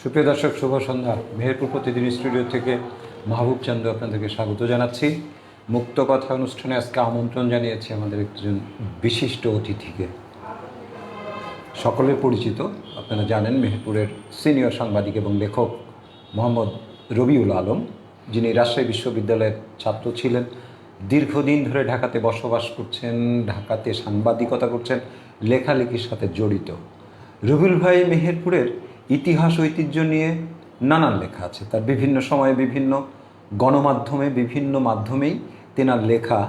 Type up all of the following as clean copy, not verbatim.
সুপ্রিয় দর্শক, শুভ সন্ধ্যা। মেহেরপুর প্রতিদিন স্টুডিও থেকে মাহবুব চান্দু আপনাদেরকে স্বাগত জানাচ্ছি। মুক্ত কথা অনুষ্ঠানে আজকে আমন্ত্রণ জানিয়েছি আমাদের একজন বিশিষ্ট অতিথিকে। সকলের পরিচিত, আপনারা জানেন, মেহেরপুরের সিনিয়র সাংবাদিক এবং লেখক মোহাম্মদ রবিউল আলম, যিনি রাজশাহী বিশ্ববিদ্যালয়ের ছাত্র ছিলেন, দীর্ঘদিন ধরে ঢাকাতে বসবাস করছেন, ঢাকাতে সাংবাদিকতা করছেন, লেখালেখির সাথে জড়িত। রবিউল ভাই মেহেরপুরের ইতিহাস ঐতিহ্য নিয়ে নানান লেখা আছে। তার বিভিন্ন সময়ে বিভিন্ন গণমাধ্যমে বিভিন্ন মাধ্যমেই তেনার লেখা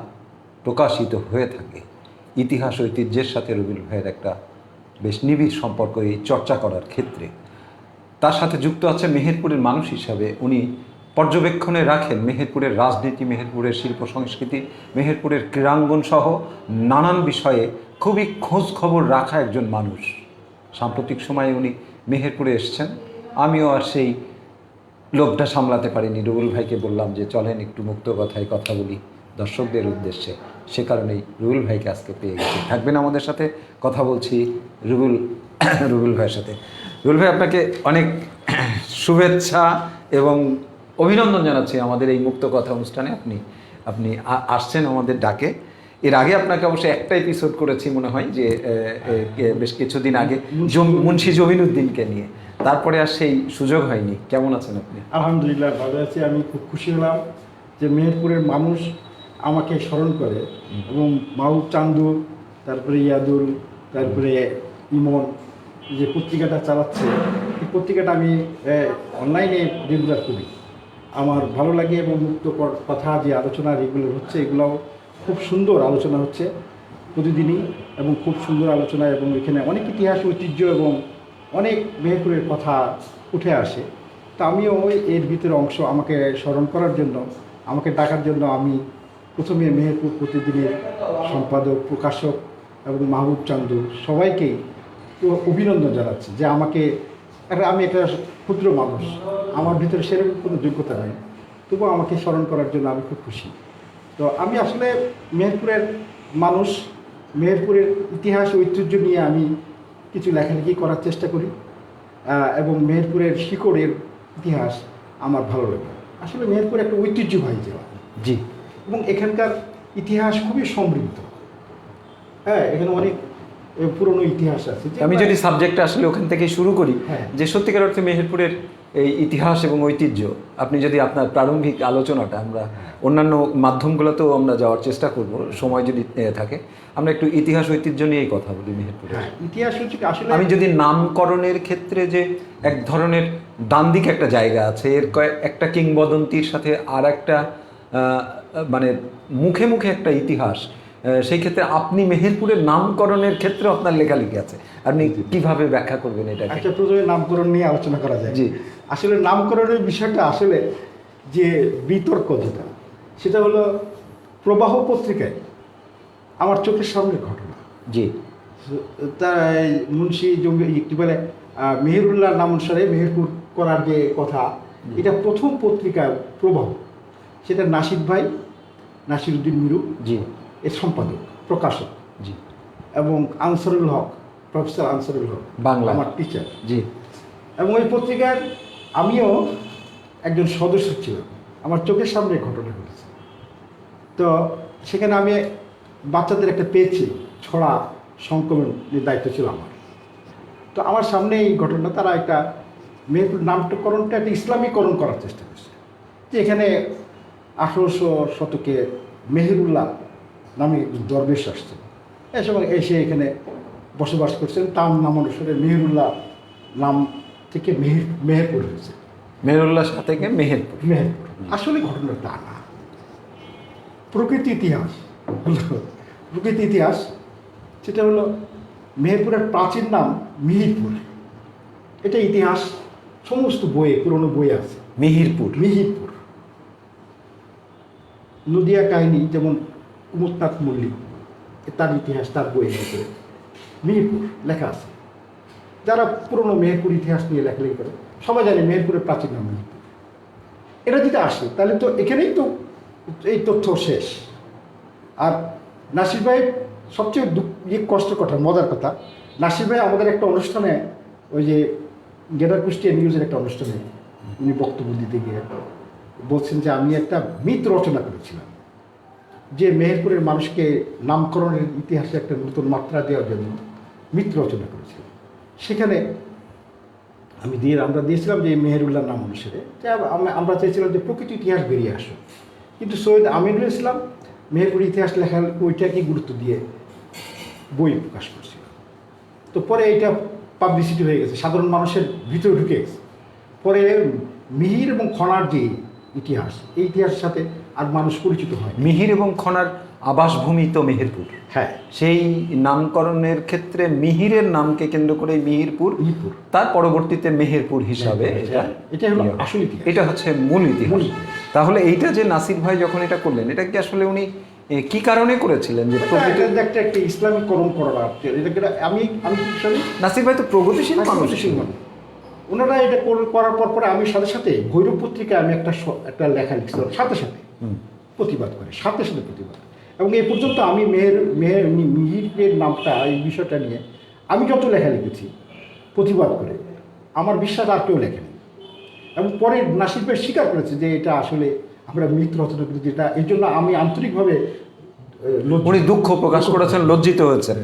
প্রকাশিত হয়ে থাকে। ইতিহাস ঐতিহ্যের সাথে রবিউল ভাইয়ের একটা বেশ নিবিড় সম্পর্ক এই চর্চা করার ক্ষেত্রে। তার সাথে যুক্ত আছে মেহেরপুরের মানুষ হিসাবে উনি পর্যবেক্ষণে রাখেন মেহেরপুরের রাজনীতি, মেহেরপুরের শিল্প সংস্কৃতি, মেহেরপুরের ক্রীড়াঙ্গন সহ নানান বিষয়ে খুবই খোঁজ খবর রাখা একজন মানুষ। সাম্প্রতিক সময়ে উনি মেহেরপুরে এসছেন। আমিও আর সেই লোভটা সামলাতে পারিনি। রুবেল ভাইকে বললাম যে চলেন একটু মুক্ত কথায় কথা বলি দর্শকদের উদ্দেশ্যে। সে কারণেই রুবেল ভাইকে আজকে পেয়ে গেছি। থাকবেন আমাদের সাথে, কথা বলছি রুবেল ভাইয়ের সাথে। রুবেল ভাই, আপনাকে অনেক শুভেচ্ছা এবং অভিনন্দন জানাচ্ছি আমাদের এই মুক্ত কথা অনুষ্ঠানে। আপনি আসছেন আমাদের ডাকে। এর আগে আপনাকে অবশ্যই একটা এপিসোড করেছি মনে হয়, যে বেশ কিছুদিন আগে মুন্সি জমিনুদ্দিনকে নিয়ে। তারপরে আর সেই সুযোগ হয়নি। কেমন আছেন আপনি? আলহামদুলিল্লাহ, ভালো আছি। আমি খুব খুশি হলাম যে মেহেরপুরের মানুষ আমাকে স্মরণ করে, এবং মাহবুব চান্দু, তারপরে ইয়াদুল, তারপরে ইমন যে পত্রিকাটা চালাচ্ছে, এই পত্রিকাটা আমি অনলাইনে রেগুলার করি। আমার ভালো লাগে, এবং মুক্ত কথা যে আলোচনা রেগুলার হচ্ছে, এগুলোও খুব সুন্দর আলোচনা হচ্ছে প্রতিদিনই, এবং খুব সুন্দর আলোচনা, এবং এখানে অনেক ইতিহাস ঐতিহ্য এবং অনেক মেহেরপুরের কথা উঠে আসে। তা আমিও এর ভিতরে অংশ। আমাকে স্মরণ করার জন্য, আমাকে ডাকার জন্য আমি প্রথমে মেহেরপুর প্রতিদিনের সম্পাদক, প্রকাশক এবং মাহবুব চান্দু সবাইকেই অভিনন্দন জানাচ্ছি যে আমি একটা ক্ষুদ্র মানুষ, আমার ভিতরে সেরকম কোনো যোগ্যতা নেই, তবুও আমাকে স্মরণ করার জন্য আমি খুব খুশি। তো আমি আসলে মেহেরপুরের মানুষ, মেহেরপুরের ইতিহাস ঐতিহ্য নিয়ে আমি কিছু লেখালেখি করার চেষ্টা করি, এবং মেহেরপুরের শিকড়ের ইতিহাস আমার ভালো লাগে। আসলে মেহেরপুর একটা ঐতিহ্যবাহী জেলা, জি, এবং এখানকার ইতিহাস খুবই সমৃদ্ধ। হ্যাঁ, এখানে অনেক পুরনো ইতিহাস আছে। আমি যদি সাবজেক্টটা আসলে ওখান থেকে শুরু করি, হ্যাঁ, যে সত্যিকার অর্থে মেহেরপুরের এই ইতিহাস এবং ঐতিহ্য, আপনি যদি আপনার প্রারম্ভিক আলোচনাটা, আমরা অন্যান্য মাধ্যমগুলোতেও আমরা যাওয়ার চেষ্টা করব সময় যদি থাকে, আমরা একটু ইতিহাস ঐতিহ্য নিয়েই কথা বলি মেহেরপুরে। ইতিহাস হচ্ছে আসলে আমি যদি নামকরণের ক্ষেত্রে যে এক ধরনের ডান দিকে একটা জায়গা আছে, এর একটা কিংবদন্তির সাথে আর একটা মানে মুখে মুখে একটা ইতিহাস, সেই ক্ষেত্রে আপনি মেহেরপুরের নামকরণের ক্ষেত্রে আপনার লেখালেখি আছে, আপনি কিভাবে ব্যাখ্যা করবেন এটা? একটা প্রথমে নামকরণ নিয়ে আলোচনা করা যায়। জি, আসলে নামকরণের বিষয়টা আসলে যে বিতর্ক যেটা, সেটা হলো প্রবাহ পত্রিকায় আমার চোখের সামনে ঘটনা। জি, তাই মুন্সি কি বলে মেহেরুল্লাহ নাম অনুসারে মেহেরপুর করার যে কথা, এটা প্রথম পত্রিকার প্রবাহ, সেটা নাসির ভাই, নাসিরউদ্দিন মিরু, জি, এর সম্পাদক, প্রকাশক, জি, এবং আনসারুল হক, প্রফেসর আনসারুল হক, বাংলা আমার টিচার। জি, এবং ওই পত্রিকার আমিও একজন সদস্য ছিলাম। আমার চোখের সামনে ঘটনা ঘটেছে। তো সেখানে আমি বাচ্চাদের একটা পেয়েছি, ছড়া সংকলনের দায়িত্ব ছিল আমার। তো আমার সামনে এই ঘটনা, তারা একটা মেহেরপুর নামকরণটা একটা ইসলামীকরণ করার চেষ্টা করছে, যে এখানে 1800 শতকে মেহেরুল্লাহ নামে একজন দরবেশ আসছেন, এই সময় এসে এখানে বসবাস করছেন। তার নাম অনুসারে মেহেরুল্লাহ নাম থেকে মেহেরপুর হয়েছে। মেহেরুল্লাহ থেকে মেহেরপুর। মেহেরপুর আসলে ঘটনা তা না, প্রকৃতি ইতিহাস হলো, প্রকৃতি ইতিহাস সেটা হলো মেহেরপুরের প্রাচীন নাম মিহিরপুর। এটা ইতিহাস সমস্ত বইয়ে, পুরনো বই আছে। মিহিরপুর, মিহিরপুর নদিয়া কাহিনী, যেমন কুমুদনাথ মল্লিক, তার ইতিহাস, তার বইয়ের ভিতরে মিহিরপুর লেখা আছে। যারা পুরনো মেহেরপুর ইতিহাস নিয়ে লেখালেখি করে সবাই জানে মেহেরপুরের প্রাচীন নাম মেহেরপুর। এটা যদি আসে তাহলে তো এখানেই তো এই তথ্য শেষ। আর নাসির ভাই সবচেয়ে কষ্ট কথা, মজার কথা, নাসির ভাই আমাদের একটা অনুষ্ঠানে ওই যে গ্রেটার কুষ্টিয়া নিউজের একটা অনুষ্ঠানে উনি বক্তব্য দিতে গিয়ে বলছেন যে আমি একটা মিথ রচনা করেছিলাম, যে মেহেরপুরের মানুষকে নামকরণের ইতিহাসে একটা নতুন মাত্রা দেওয়ার জন্য মিথ রচনা করেছিলাম। সেখানে আমরা দিয়েছিলাম যে মেহেরুল্লাহ নাম অনুসারে, যে আমরা চেয়েছিলাম যে প্রকৃত ইতিহাস বেরিয়ে আসুক, কিন্তু সৈয়দ আমিনুল ইসলাম মেহেরপুর ইতিহাস লেখার ওইটাকে গুরুত্ব দিয়ে বই প্রকাশ করছিল। তো পরে এইটা পাবলিসিটি হয়ে গেছে, সাধারণ মানুষের ভিতরে ঢুকে গেছে। পরে মিহির এবং খনার যে ইতিহাস, এই ইতিহাসের সাথে আর মানুষ পরিচিত হয়। মিহির এবং খনার আবাসভূমি তো মেহেরপুর। হ্যাঁ, সেই নামকরণের ক্ষেত্রে মিহিরের নামকে কেন্দ্র করে মিহিরপুর, তার পরবর্তীতে মেহেরপুর হিসাবে এটা হলো আসল ইতিহাস, এটা হচ্ছে মূল ইতিহাস। তাহলে এইটা যে নাসির ভাই যখন এটা করলেন, এটা কি আসলে উনি কি কারণে করেছিলেন? যে একটা ইসলামীকরণ করা, আমি নাসির ভাই তো প্রগতিশীল মানুষ। ওনারা এটা করার পরে আমি সাথে সাথে ভৈরব পত্রিকায় আমি একটা লেখা লিখছিলাম, সাথে প্রতিবাদ করে, সাথে প্রতিবাদ। এবং এই পর্যন্ত আমি মিহিরের নামটা, এই বিষয়টা নিয়ে আমি যত লেখা লিখেছি প্রতিবাদ করে, আমার বিশ্বাস আর কেউ লেখেনি। এবং পরে নাসির ভাই স্বীকার করেছে যে এটা আসলে আমরা মিথ রচনা করি, যেটা এই জন্য আমি আন্তরিকভাবে উনি দুঃখ প্রকাশ করেছেন, লজ্জিত হয়েছেন।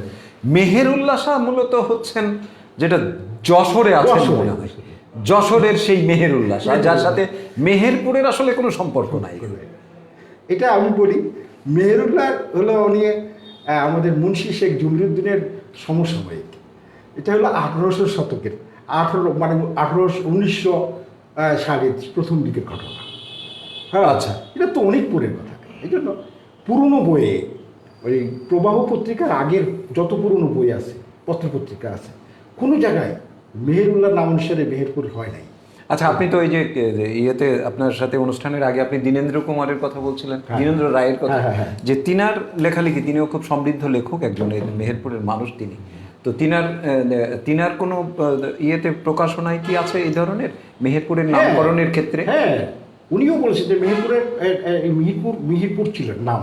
মেহেরুল্লাহ শাহ মূলত হচ্ছেন যেটা যশোরে আছেন মনে হয়, যশোরের সেই মেহেরুল্লাহ শাহ, যার সাথে মেহেরপুরের আসলে কোনো সম্পর্ক নাই। এটা আমি বলি, মেহেরুল্লাহ হলো উনি আমাদের মুন্সি শেখ জমিরুদ্দিনের সমসাময়িক। এটা হলো 1800 শতকের 1900 সালের প্রথম দিকের ঘটনা। হ্যাঁ, আচ্ছা, এটা তো অনেক পরের কথা। এই জন্য পুরনো বইয়ে, ওই প্রবাহ পত্রিকার আগের যত পুরনো বই আছে, পত্রপত্রিকা আছে, কোনো জায়গায় মেহেরুল্লাহ নাম অনুসারে মেহেরপুর হয় নাই। আচ্ছা, আপনি তো এই যে ইয়েতে আপনার সাথে অনুষ্ঠানের আগে আপনি দীনেন্দ্র কুমারের কথা বলছিলেন, দীনেন্দ্র রায়ের কথা, যে তিনার লেখালেখি, তিনিও খুব সমৃদ্ধ লেখক, একজন মেহেরপুরের মানুষ তিনি। তো তিনার কোনো ইয়েতে প্রকাশনায় কি আছে এই ধরনের মেহেরপুরের নামকরণের ক্ষেত্রে? হ্যাঁ, উনিও বলেছেন যে মেহেরপুরের মিহিরপুর ছিলেন নাম,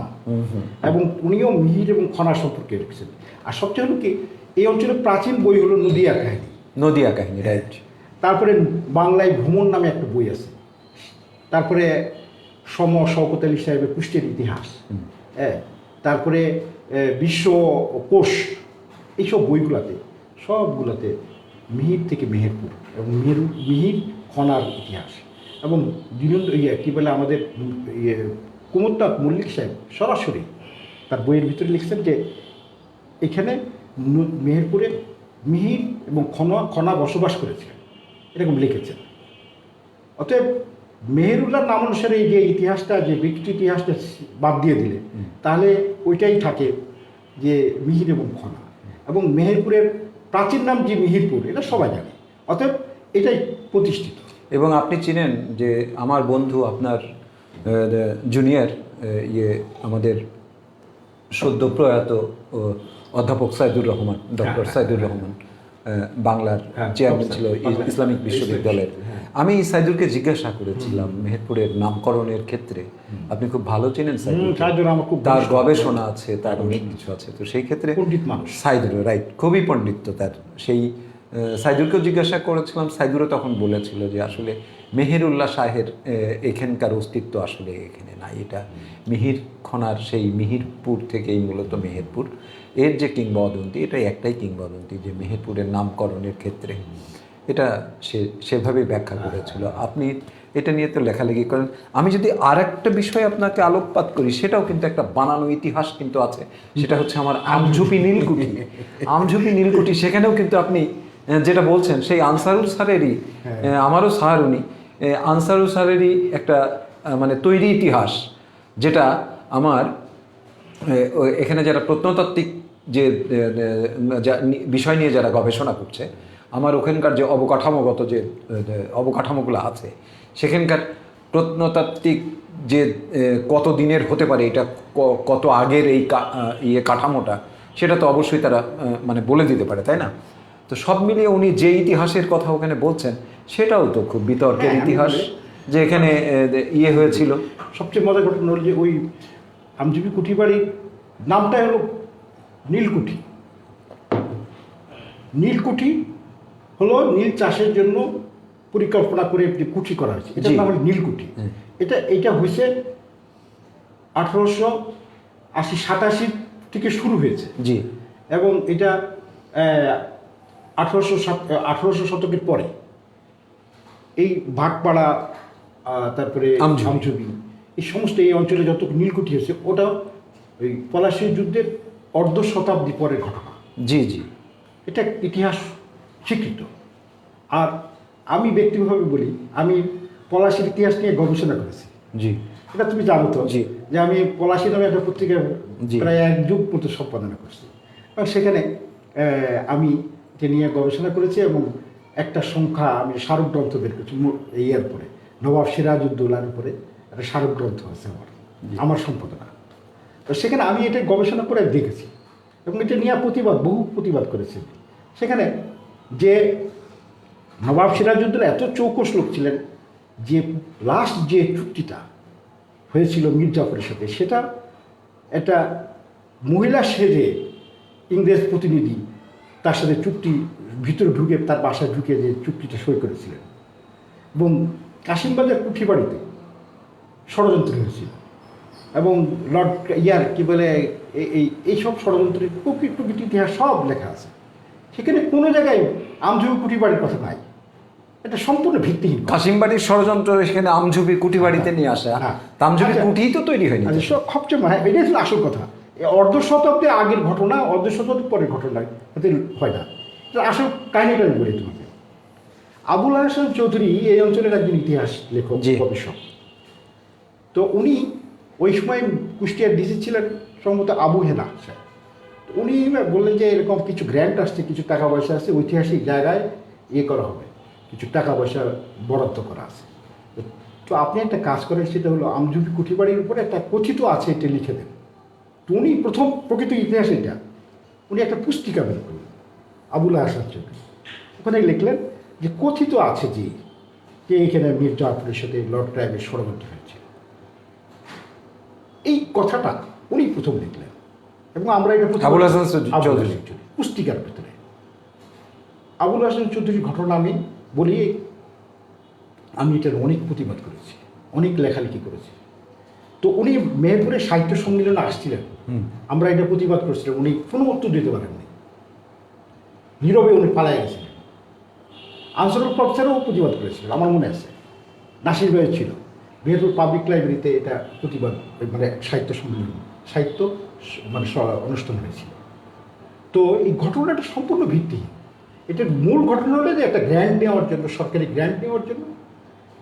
এবং উনিও মিহির এবং খনা সম্পর্কে লিখছেন। আর সবচেয়ে হলো কি, এই অঞ্চলের প্রাচীন বই হলো নদিয়া কাহিনী। নদিয়া কাহিনী, রাইট। তারপরে বাংলায় ভ্রমণ নামে একটা বই আছে। তারপরে শওকত আলী সাহেবের কুষ্টিয়ার ইতিহাস, হ্যাঁ, তারপরে বিশ্বকোষ, এইসব বইগুলোতে সবগুলোতে মিহির থেকে মেহেরপুর এবং মিহির খনার ইতিহাস। এবং কী বলে আমাদের কুমুদনাথ মল্লিক সাহেব সরাসরি তার বইয়ের ভিতরে লিখছেন যে এখানে মেহেরপুরে মিহির এবং খনা বসবাস করেছিলেন, এরকম লিখেছেন। অতএব মেহেরুল্লাহর নাম অনুসারে এই যে ইতিহাসটা, যে বিকৃত ইতিহাসটা বাদ দিয়ে দিলে, তাহলে ওইটাই থাকে যে মিহির এবং খনা। এবং মেহেরপুরের প্রাচীন নাম যে মিহিরপুর, এটা সবাই জানে, অতএব এটাই প্রতিষ্ঠিত। এবং আপনি চিনেন যে আমার বন্ধু, আপনার জুনিয়র আমাদের সদ্য প্রয়াত অধ্যাপক সাইদুর রহমান, ডক্টর সাইদুর রহমান, বাংলার চেয়ারম্যান ছিল ইসলামিক বিশ্ববিদ্যালয়ের। আমি সাইদুরকে জিজ্ঞাসা করেছিলাম মেহেরপুরের নামকরণের ক্ষেত্রে, আপনি খুব ভালো চেনেন সাইদুর, তার গবেষণা আছে, তার অনেক কিছু আছে। তো সেই ক্ষেত্রে সাইদুর, রাইট, খুবই পণ্ডিত্য তার। সেই সাইদুরকেও জিজ্ঞাসা করেছিলাম, সাইদুরও তখন বলেছিল যে আসলে মেহেরুল্লাহ শাহের এখানকার অস্তিত্ব আসলে এখানে নাই, এটা মিহির খনার সেই মিহিরপুর থেকেই মূলত মেহেরপুর। এর যে কিংবদন্তি, এটাই একটাই কিংবদন্তি যে মেহেরপুরের নামকরণের ক্ষেত্রে এটা সেভাবেই ব্যাখ্যা করেছিল। আপনি এটা নিয়ে তো লেখালেখি করেন। আমি যদি আর একটা বিষয় আপনাকে আলোকপাত করি, সেটাও কিন্তু একটা বানানো ইতিহাস কিন্তু আছে, সেটা হচ্ছে আমার আমঝুপি নীলকুঠি। আমঝুপি নীলকুঠি, সেখানেও কিন্তু আপনি যেটা বলছেন সেই আনসারুল স্যারেরই, আমারও স্যার উনি, আনসারুল স্যারেরই একটা মানে তৈরি ইতিহাস, যেটা আমার এখানে যারা প্রত্নতাত্ত্বিক যে বিষয় নিয়ে যারা গবেষণা করছে, আমার ওখানকার যে অবকাঠামোগত যে অবকাঠামোগুলো আছে, সেখানকার প্রত্নতাত্ত্বিক যে কত দিনের হতে পারে, এটা কত আগের এই কাঠামোটা, সেটা তো অবশ্যই তারা মানে বলে দিতে পারে, তাই না? তো সব মিলিয়ে উনি যে ইতিহাসের কথা ওখানে বলছেন, সেটাও তো খুব বিতর্কের ইতিহাস, যে এখানে হয়েছিল। সবচেয়ে মজার ঘটনা হল যে ওই আমঝুপি কুঠি বাড়ির নামটাই হলো নীলকুঠি। নীলকুঠি হলো নীল চাষের জন্য পরিকল্পনা করে একটি কুঠি করা হয়েছে, এটা জি। নাম হলো নীলকুঠি। এটা হয়েছে 1880-87 থেকে শুরু হয়েছে জি এবং এটা 1800 শতকের পরে এই ভাটপাড়া তারপরে আমঝুপি। আমঝুপি এই সমস্ত এই অঞ্চলে যত নীলকুঠি হয়েছে ওটা ওই পলাশী যুদ্ধের অর্ধ শতাব্দী পরের ঘটনা। জি জি এটা ইতিহাস স্বীকৃত। আর আমি ব্যক্তিগতভাবে বলি, আমি পলাশীর ইতিহাস নিয়ে গবেষণা করেছি। জি এটা তুমি জানো তো জি। যে আমি পলাশী নামে একটা পত্রিকা জি। প্রায় 1 যুগ মতো সম্পাদনা করছি এবং সেখানে আমি এটা নিয়ে গবেষণা করেছি এবং একটা সংখ্যা আমি স্মারক গ্রন্থ বের করেছি এই ইয়ার পরে নবাব সিরাজউদ্দৌলার উপরে একটা স্মারক গ্রন্থ আছে আমার সম্পাদনা। তো সেখানে আমি এটা গবেষণা করে দেখেছি এবং এটা নিয়ে বহু প্রতিবাদ করেছি। সেখানে যে নবাব সিরাজউদ্দৌলা এত চৌকস লোক ছিলেন যে লাস্ট যে চুক্তিটা হয়েছিল মীর জাফরের সাথে, সেটা একটা মহিলা সেজে ইংরেজ প্রতিনিধি তার সাথে চুক্তি ভিতরে ঢুকে তার বাসায় ঢুকে যে চুক্তিটা সই করেছিলেন এবং কাশিমবাজার কুঠি বাড়িতে ষড়যন্ত্র হয়েছিল এবং লর্ড ইয়ার কি বলে এইসব ষড়যন্ত্রের প্রকৃত ইতিহাস সব লেখা আছে। সেখানে কোনো জায়গায় আমঝুপি কুঠি বাড়ির কথা নাই, এটা সম্পূর্ণ ভিত্তিহীন। কাশিমবাড়ির ষড়যন্ত্র সেখানে আমঝুপি কুঠি বাড়িতে নিয়ে আসা, হ্যাঁ। তা আমঝুপি আচ্ছা। কুঠি তো তৈরি হয়নি। আচ্ছা, সবচেয়ে এটাই ছিল আসল কথা। অর্ধ শতাব্দী আগের ঘটনা, অর্ধ শতাব্দী পরের ঘটনা এতে হয় না। এটা আসল কাহিনীটা আমি বলি তোমাকে। আবুল হাসান চৌধুরী এই অঞ্চলের একজন ইতিহাস লেখক, জি। গবেষক। তো উনি ওই সময় কুষ্টিয়ার ডিসি ছিলেন সম্ভবত আবু হেনা সাহেব। তো উনি বললেন যে এরকম কিছু গ্র্যান্ট আসছে, কিছু টাকা পয়সা আসছে, ঐতিহাসিক জায়গায় করা হবে, কিছু টাকা পয়সা বরাদ্দ করা আছে। তো আপনি একটা কাজ করেন, সেটা হলো আমঝুপি কুঠি বাড়ির উপরে একটা কথিত আছে, এটা লিখে দেন। তো উনি প্রথম প্রকৃত ইতিহাস এটা উনি একটা পুস্তিকা বের করলেন, আবুল হাসান চৌধুরী। ওখানে লিখলেন যে কথিত আছে যে এখানে মীর জাফরের সাথে লর্ড ক্রাইবের ষড়যন্ত্র হয়েছে। এই কথাটা উনি প্রথম লিখলেন এবং আমরা এটা আবুল হাসান চৌধুরী। পুস্তিকার ভিতরে আবুল হাসান চৌধুরীর ঘটনা আমি বলি। আমি এটার অনেক প্রতিবাদ করেছি, অনেক লেখালেখি করেছি। তো উনি মেহেরপুরের সাহিত্য সম্মেলনে আসছিলেন, আমরা এটা প্রতিবাদ করছিলাম, উনি কোনো উত্তর দিতে পারেননি, নীরবে উনি পালায় গেছিলেন। আনসারুল প্রফেসরও প্রতিবাদ করেছিলেন, আমার মনে আছে, নাসির ভাই ছিল। মেহেরপুর পাবলিক লাইব্রেরিতে এটা প্রতিবাদ মানে সাহিত্য সম্মেলন, সাহিত্য মানে অনুষ্ঠান হয়েছিল। তো এই ঘটনাটা সম্পূর্ণ ভিত্তিহীন। এটার মূল ঘটনা হলো যে একটা গ্র্যান্ট নেওয়ার জন্য, সরকারি গ্র্যান্ট নেওয়ার জন্য,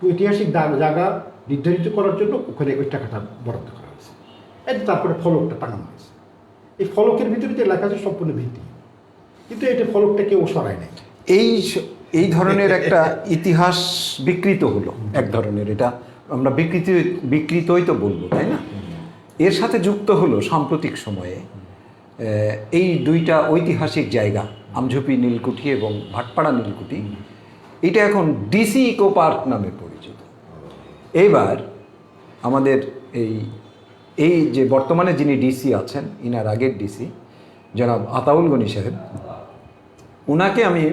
ঐতিহাসিক জায়গা নির্ধারিত করার জন্য ওখানে ওই টাকাটা বরাদ্দ করা হয়েছে। এটা তারপরে ফলকটা টাঙানো হয়েছে। এই ফলকের ভিতরে যে লেখা আছে সম্পূর্ণ ভিত্তিহীন, কিন্তু এটা ফলকটা কেউ সরায় নাই। এই ধরনের একটা ইতিহাস বিকৃত হলো, এক ধরনের, এটা আমরা বিকৃতই তো বলবো, তাই না? এর সাথে যুক্ত হলো সাম্প্রতিক সময়ে এই দুইটা ঐতিহাসিক জায়গা, আমঝুপি নীলকুঠি এবং ভাটপাড়া নীলকুঠি, এটা এখন ডিসি ইকো পার্ক নামে পরিচিত। এইবার আমাদের এই যে বর্তমানে যিনি ডিসি আছেন, ইনার আগের ডিসি জনাব আতাউল গনি সাহেব, ওনাকে আমি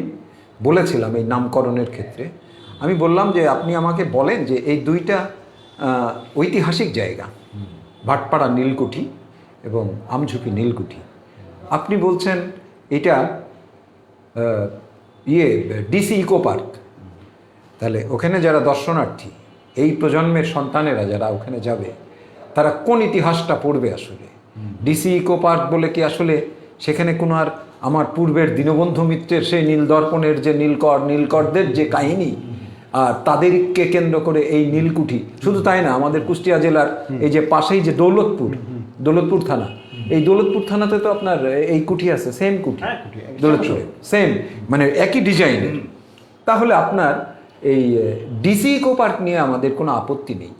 বলেছিলাম এই নামকরণের ক্ষেত্রে, আমি বললাম যে আপনি আমাকে বলেন যে এই দুইটা ঐতিহাসিক জায়গা, ভাটপাড়া নীলকুঠি এবং আমঝুপি নীলকুঠি, আপনি বলছেন এটা ডিসি ইকো পার্ক, তাহলে ওখানে যারা দর্শনার্থী, এই প্রজন্মের সন্তানেরা যারা ওখানে যাবে, তারা কোন ইতিহাসটা পড়বে আসলে? ডিসি ইকো পার্ক বলে কি আসলে সেখানে কোনো আর আমার পূর্বের দীনবন্ধু মিত্রের সেই নীলদর্পণের যে নীলকরদের যে কাহিনী, আর তাদেরকে কেন্দ্র করে এই নীলকুঠি, শুধু তাই না, আমাদের কুষ্টিয়া জেলার এই যে পাশেই যে দৌলতপুর থানা, এই দৌলতপুর থানাতে তো আপনার এই কুঠি আছে, সেম কুঠি, দৌলতপুরে সেম, মানে একই ডিজাইনের। তাহলে আপনার এই ডিসি ইকো পার্ক নিয়ে আমাদের কোনো আপত্তি নেই।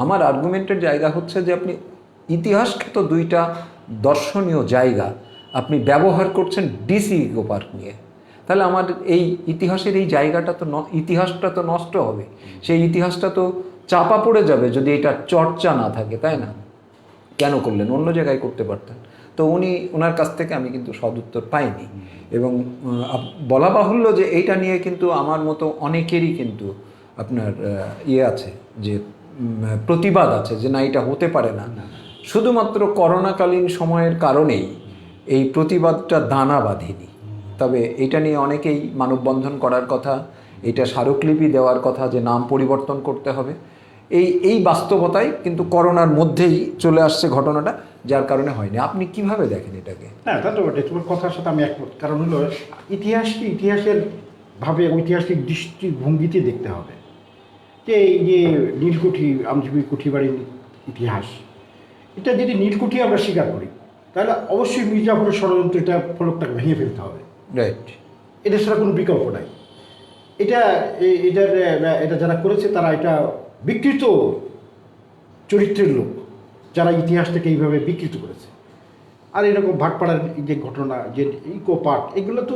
আমার আর্গুমেন্টের জায়গা হচ্ছে যে আপনি ইতিহাসখ্যাত দুইটা দর্শনীয় জায়গা আপনি ব্যবহার করছেন ডিসি ইকো পার্ক নিয়ে, তাহলে আমার এই ইতিহাসের এই জায়গাটা তো ইতিহাসটা তো নষ্ট হবে, সেই ইতিহাসটা তো চাপা পড়ে যাবে যদি এটা চর্চা না থাকে, তাই না? কেন করলেন? অন্য জায়গায় করতে পারতেন। তো ওনার কাছ থেকে আমি কিন্তু সদুত্তর পাইনি। এবং বলা বাহুল্য যে এইটা নিয়ে কিন্তু আমার মতো অনেকেরই কিন্তু আপনার আছে যে প্রতিবাদ আছে যে না, এটা হতে পারে না। শুধুমাত্র করোনাকালীন সময়ের কারণেই এই প্রতিবাদটা দানা বাঁধেনি। তবে এটা নিয়ে অনেকেই মানববন্ধন করার কথা, এটা স্মারকলিপি দেওয়ার কথা, যে নাম পরিবর্তন করতে হবে। এই বাস্তবতায় কিন্তু করোনার মধ্যেই চলে আসছে ঘটনাটা, যার কারণে হয়নি। আপনি কিভাবে দেখেন এটাকে? হ্যাঁ, তা তো বটে, তোমার কথার সাথে আমি একমত। কারণ হলো ইতিহাসকে ইতিহাসের ভাবে ঐতিহাসিক দৃষ্টিভঙ্গিতে দেখতে হবে। যে এই যে নীলকুঠি, আমজীবী কুঠিবাড়ির ইতিহাস, এটা যদি নীলকুঠি আমরা স্বীকার করি, তাহলে অবশ্যই মির্জাফরের ষড়যন্ত্র, এটা ফলকটাকে ভেঙে ফেলতে হবে। রাইট। এটা ছাড়া কোনো বিকল্প নাই। এটা যারা করেছে তারা এটা বিকৃত চরিত্রের লোক, যারা ইতিহাসটাকে এইভাবে বিকৃত করেছে। আর এরকম ভাটপাড়ার যে ঘটনা, যে ইকো পার্ক, এগুলো তো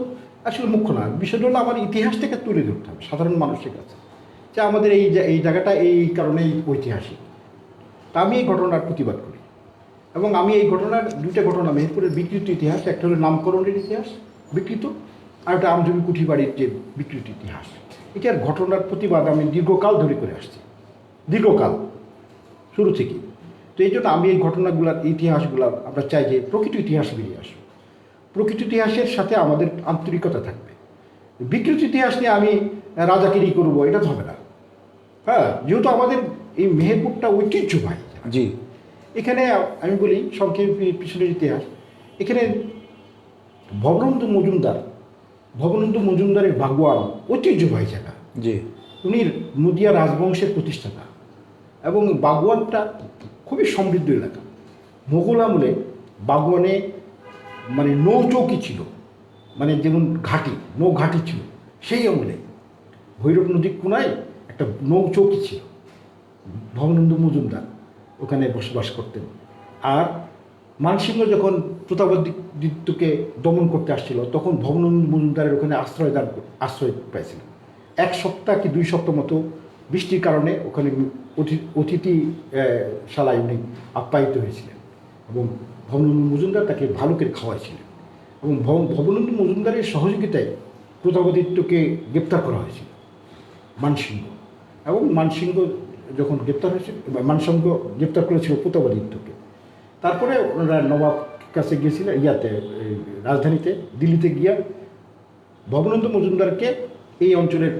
আসলে মুখ্য না। বিষয়টা হলো আমার ইতিহাসটাকে তুলে ধরতে হবে সাধারণ মানুষের কাছে, যে আমাদের এই জায়গাটা এই কারণেই ঐতিহাসিক। তা আমি এই ঘটনার প্রতিবাদ করি। এবং আমি এই ঘটনার দুইটা ঘটনা, মেহেরপুরের বিকৃত ইতিহাস, একটা হলো নামকরণের ইতিহাস বিকৃত, আর একটা আমজীবী কুঠিবাড়ির যে বিকৃত ইতিহাস, এটার ঘটনার প্রতিবাদ আমি দীর্ঘকাল ধরে করে আসছি, দীর্ঘকাল, শুরু থেকে। তো এই জন্য আমি এই ঘটনাগুলোর ইতিহাসগুলো আমরা চাই যে প্রকৃত ইতিহাস বেরিয়ে আসবে। প্রকৃত ইতিহাসের সাথে আমাদের আন্তরিকতা থাকবে। বিকৃত ইতিহাস নিয়ে আমি রাজাগিরি করবো, এটা তো হবে না। হ্যাঁ, যেহেতু আমাদের এই মেহেরপুরটা ঐতিহ্যবাহী। জি। এখানে আমি বলি সংক্ষেপে পিছনের ইতিহাস। এখানে ভবনন্দ মজুমদারের বাগওয়ান ঐতিহ্যবাহী জায়গা। জি। উনি নদিয়া রাজবংশের প্রতিষ্ঠাতা, এবং বাগওয়ানটা খুবই সমৃদ্ধ এলাকা। মোগল আমলে বাগওয়ানে মানে নৌচৌকি ছিল, মানে যেমন নৌঘাটি ছিল। সেই আমলে ভৈরব নদীর কোনায় একটা নৌচৌকি ছিল। ভবনন্দ মজুমদার ওখানে বসবাস করতেন। আর মানসিংহ যখন প্রতাপাদিত্যকে দমন করতে আসছিল, তখন ভবনন্দ মজুমদারের ওখানে আশ্রয় পাইছিলেন। 1 সপ্তাহ কি 2 সপ্তাহ মতো বৃষ্টির কারণে ওখানে অতিথি শালায় উনি আপ্যায়িত হয়েছিলেন, এবং ভবনন্দ মজুমদার তাকে ভালো করে খাওয়াইছিলেন। এবং ভবনন্দ মজুমদারের সহযোগিতায় প্রতাপাদিত্যকে গ্রেপ্তার করা হয়েছিল মানসিংহ। এবং মানসিংহ যখন গ্রেপ্তার হয়েছিল, মানসিংহ গ্রেপ্তার করেছিল প্রতাপাদিত্যকে। তারপরে ওনারা নবাব কাছে গিয়েছিলেন, রাজধানীতে দিল্লিতে গিয়া ভবনন্দ মজুমদারকে এই অঞ্চলের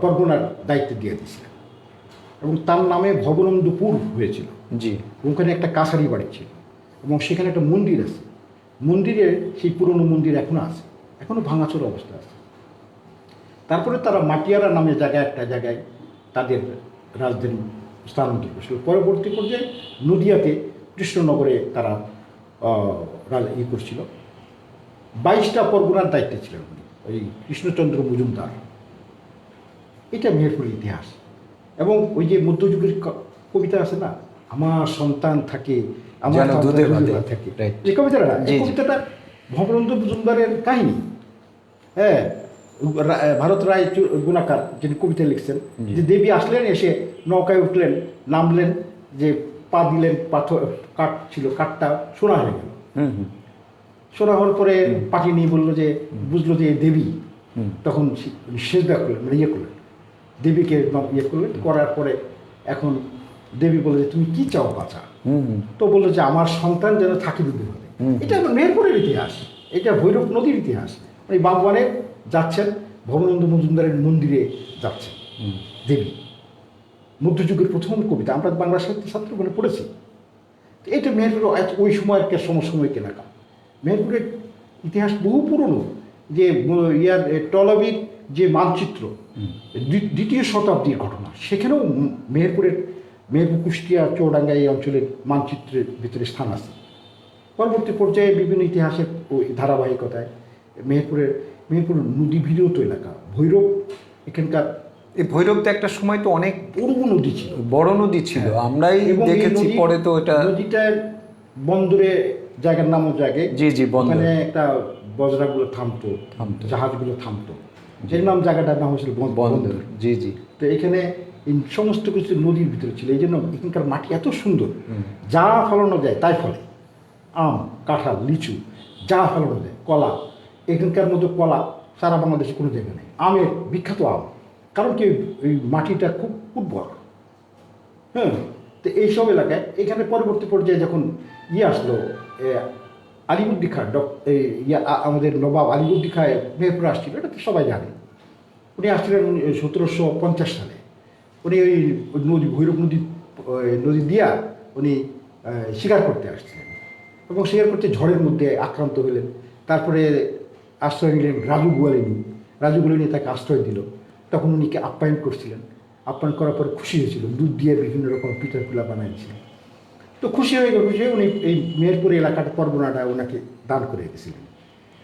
পরগনার দায়িত্ব দিয়ে দিয়েছিলেন, এবং তার নামে ভবনন্দপুর হয়েছিল। জি। ওখানে একটা কাছারি বাড়ি ছিল, এবং সেখানে একটা মন্দির আছে। মন্দিরে সেই পুরনো মন্দির এখনও আছে, এখনও ভাঙাচোর অবস্থা আছে। তারপরে তারা মাটিয়ারা নামে একটা জায়গায় তাদের রাজধানী স্থানান্তর করেছিল। পরবর্তী পর্যায়ে নদিয়াতে কৃষ্ণনগরে তারা করছিল। 22টা পরগনার দায়িত্বে ছিলেন ওই কৃষ্ণচন্দ্র মজুমদার। এটা মেহেরপুরের ইতিহাস। এবং ওই যে মধ্যযুগের কবিতা আছে না, আমার সন্তান থাকে, আমার থাকে, এই কবিতাটা না, এই কবিতাটা ভবনন্দ মজুমদারের কাহিনী। হ্যাঁ, ভারত রায় গুণাকার যিনি কবিতা লিখছেন, যে দেবী আসলেন, এসে নৌকায় উঠলেন, নামলেন, যে পা দিলেন, পাথর কাঠ ছিল, কাঠটা সোনা হয়ে গেল। সোনা হওয়ার পরে পাটি নিয়ে বললো যে, বুঝলো যে দেবী, তখন সেজদা করলেন, মানে করলেন, দেবীকে করলেন। করার পরে এখন দেবী বলে যে তুমি কি চাও বাঁচা? তো বললো যে আমার সন্তান যেন থাকি দুধে হবে। এটা আমার মেহেরপুরের ইতিহাস, এটা ভৈরব নদীর ইতিহাস। এই বাগওয়ানে যাচ্ছেন, ভবনন্দ মজুমদারের মন্দিরে যাচ্ছেন দেবী। মধ্যযুগের প্রথম কবিতা, আমরা বাংলা সাহিত্য ছাত্র বলে পড়েছি। এটা মেহেরপুর ওই সময়ের সমসাময়িক এলাকা। মেহেরপুরের ইতিহাস বহু পুরনো। যে টলবির যে মানচিত্র, 2য় শতাব্দীর ঘটনা, সেখানেও মেহেরপুর কুষ্টিয়া চৌডাঙ্গা এই অঞ্চলের মানচিত্রের ভিতরে স্থান আছে। পরবর্তী পর্যায়ে বিভিন্ন ইতিহাসের ওই ধারাবাহিকতায় মেহেরপুর নদী ভিড়ত এলাকা। ভৈরব এখানকার, এই ভৈরবতে একটা সময় তো অনেক নদী ছিল, বড় নদী ছিল, আমরাই দেখেছি। পরে তো এটা নদীটার বন্দরে জায়গার নামও জায়গায়, ওখানে একটা বজরাগুলো থামতো, জাহাজগুলো থামতো, যে নাম জায়গাটার নাম হয়েছিল বন্দর। জি জি। তো এখানে সমস্ত কিছু নদীর ভিতরে ছিল, এই জন্য এখানকার মাটি এত সুন্দর, যা ফলানো যায় তাই ফলে। আম, কাঁঠাল, লিচু যা ফলানো যায়, কলা, এখানকার মতো কলা সারা বাংলাদেশে কোনো জায়গায় নেই। আমের বিখ্যাত আম, কারণ কি ওই মাটিটা খুব উর্বর। হ্যাঁ, তো এইসব এলাকায় এখানে পরবর্তী পর্যায়ে যখন আসলো আলিবুদ্দি খাঁ, আমাদের নবাব আলিবুদ্দি খাঁ মেহেরপুরে আসছিল, এটা তো সবাই জানে। উনি আসছিলেন 1750 সালে। উনি ওই নদী, ভৈরব নদী দিয়া উনি শিকার করতে আসছিলেন, এবং শিকার করতে ঝড়ের মধ্যে আক্রান্ত হলেন। তারপরে আশ্রয় নিলেন রাজু গোয়ালিনী। রাজু গোয়ালিনী তাকে আশ্রয় দিল। তখন উনিকে আপ্যায়ন করছিলেন। আপ্যায়ন করার পর খুশি হয়েছিল, দুধ দিয়ে বিভিন্ন রকম পিঠা বানাইছিলেন। তো খুশি হয়ে উনি এই মেহেরপুর এলাকাটা, পরগনাটা ওনাকে দান করে গেছিলেন,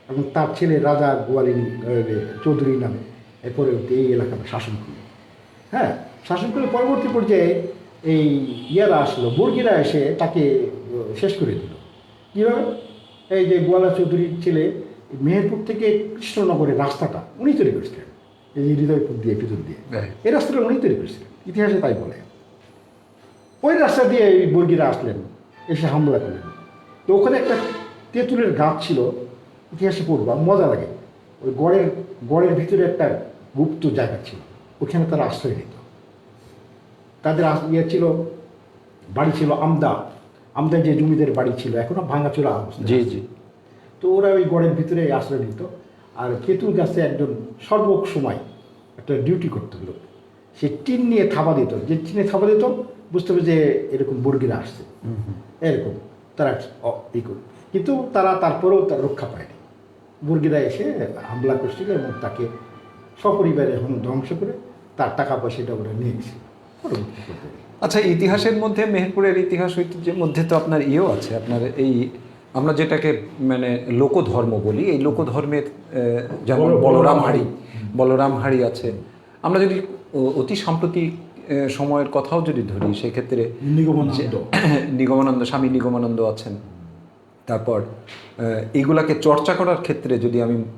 এবং তার ছেলে রাজা গোয়ালিনী চৌধুরী নামে এরপরে এই এলাকাটা শাসন করলেন। হ্যাঁ, শাসন করে পরবর্তী পর্যায়ে এই আসলো, বর্গীরা এসে তাকে শেষ করে দিল। কীভাবে? এই যে গোয়ালা চৌধুরীর ছেলে মেহেরপুর থেকে কৃষ্ণনগরের রাস্তাটা উনি তৈরি করেছিলেন, এই যে হৃদয়পুর দিয়ে ভিতর দিয়ে, এই রাস্তাটা উনি তৈরি করেছিলেন, ইতিহাসে তাই বলে। ওই রাস্তা দিয়ে এই বর্গীরা আসলেন, এসে হামলা করলেন। তো ওখানে একটা তেঁতুলের গাছ ছিল, ইতিহাসে পড়বা, মজা লাগে। ওই গড়ের ভিতরে একটা গুপ্ত জায়গা ছিল, ওখানে তারা আশ্রয় নিত। তাদের ছিল, বাড়ি ছিল আমদার যে জমিদের বাড়ি ছিল, এখনও ভাঙাচোরা অবস্থা। জি জি। তো ওরা ওই গড়ের ভিতরে আশ্রয় নিত। আর তেঁতুল গাছে একজন সর্বসময় একটা ডিউটি করতে হলো, সে টিন নিয়ে থাবা দিত, যে টিনে থাবা দিত বুঝতে হবে যে এরকম বর্গীরা আসছে, এরকম তারা ই করত। কিন্তু তারা তারপরেও তার রক্ষা পায়নি। বর্গীরা এসে হামলা করছিল এবং তাকে সপরিবারে ধ্বংস করে তার টাকা পয়সাটা ওরা নিয়ে গেছিল। আচ্ছা, ইতিহাসের মধ্যে, মেহেরপুরের ইতিহাস ঐতিহ্যের মধ্যে তো আপনার ইয়েও আছে, আপনার এই আমরা যেটাকে মানে লোকধর্ম বলি, এই লোকধর্মের যেমন বলরাম হাড়ি আছে। আমরা যদি অতি সাম্প্রতিক সময়ের কথাও যদি ধরি, সেক্ষেত্রে নিগমানন্দ, স্বামী নিগমানন্দ আছেন। তারপর এইগুলাকে চর্চা করার ক্ষেত্রে যদি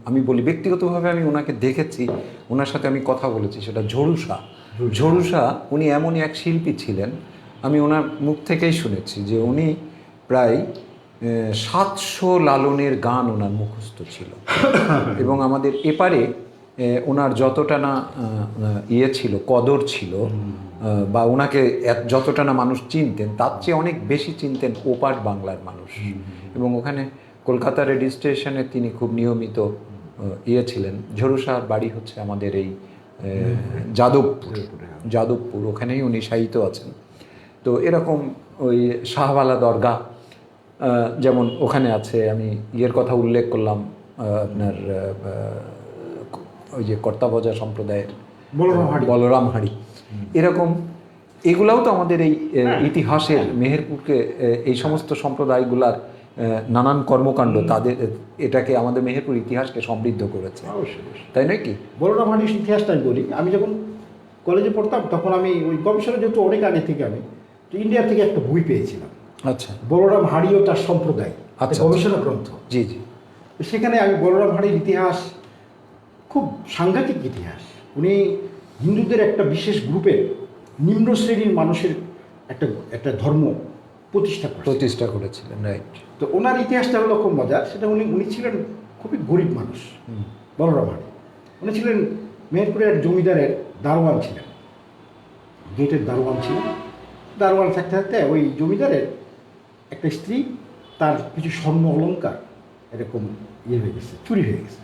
আমি বলি, ব্যক্তিগতভাবে আমি ওনাকে দেখেছি, ওনার সাথে আমি কথা বলেছি, সেটা ঝরুসা। উনি এমনই এক শিল্পী ছিলেন, আমি ওনার মুখ থেকেই শুনেছি যে উনি প্রায় 700 লালনের গান ওনার মুখস্থ ছিল। এবং আমাদের এপারে ওনার যতটা না ছিল, কদর ছিল, বা ওনাকে যতটা না মানুষ চিনতেন, তার চেয়ে অনেক বেশি চিনতেন ওপার বাংলার মানুষ। এবং ওখানে কলকাতা রেডিও স্টেশনে তিনি খুব নিয়মিত ছিলেন। ঝরুসার বাড়ি হচ্ছে আমাদের এই যাদবপুর, ওখানেই উনি শায়িত আছেন। তো এরকম ওই শাহওয়ালা দরগা যেমন ওখানে আছে। আমি কথা উল্লেখ করলাম, আপনার ওই যে কর্তাভজা সম্প্রদায়ের বলরাম হাড়ি, এরকম এগুলাও তো আমাদের এই ইতিহাসের, মেহেরপুরকে এই সমস্ত সম্প্রদায়গুলার নানান কর্মকাণ্ড তাদের এটাকে আমাদের মেহেরপুর ইতিহাসকে সমৃদ্ধ করেছে, তাই নয় কি? বলরাম হাড়ির ইতিহাসটা আমি বলি। আমি যখন কলেজে পড়তাম তখন আমি ওই গবেষণা, যেহেতু অনেক আগে থেকে আমি ইন্ডিয়া থেকে একটা বই পেয়েছিলাম। আচ্ছা, বলরাম হাড়ি ও তার সম্প্রদায়, গবেষণা গ্রন্থ। জি জি। সেখানে আমি বলরাম হাড়ির ইতিহাস, খুব সাংঘাতিক ইতিহাস। উনি হিন্দুদের একটা বিশেষ গ্রুপের নিম্ন শ্রেণীর মানুষের একটা ধর্ম প্রতিষ্ঠা করেছিলেন, রাইট। তো ওনার ইতিহাসটা হলো খুব মজার। সেটা উনি ছিলেন খুবই গরিব মানুষ, বলরাম হাড়ি। উনি ছিলেন মেহেরপুরের এক জমিদারের দারোয়ান ছিলেন, গেটের দারোয়ান ছিলেন। দারোয়ান থাকতে থাকতে ওই জমিদারের একটা স্ত্রী, তার কিছু স্বর্ণ অলংকার এরকম হয়ে গেছে, চুরি হয়ে গেছে।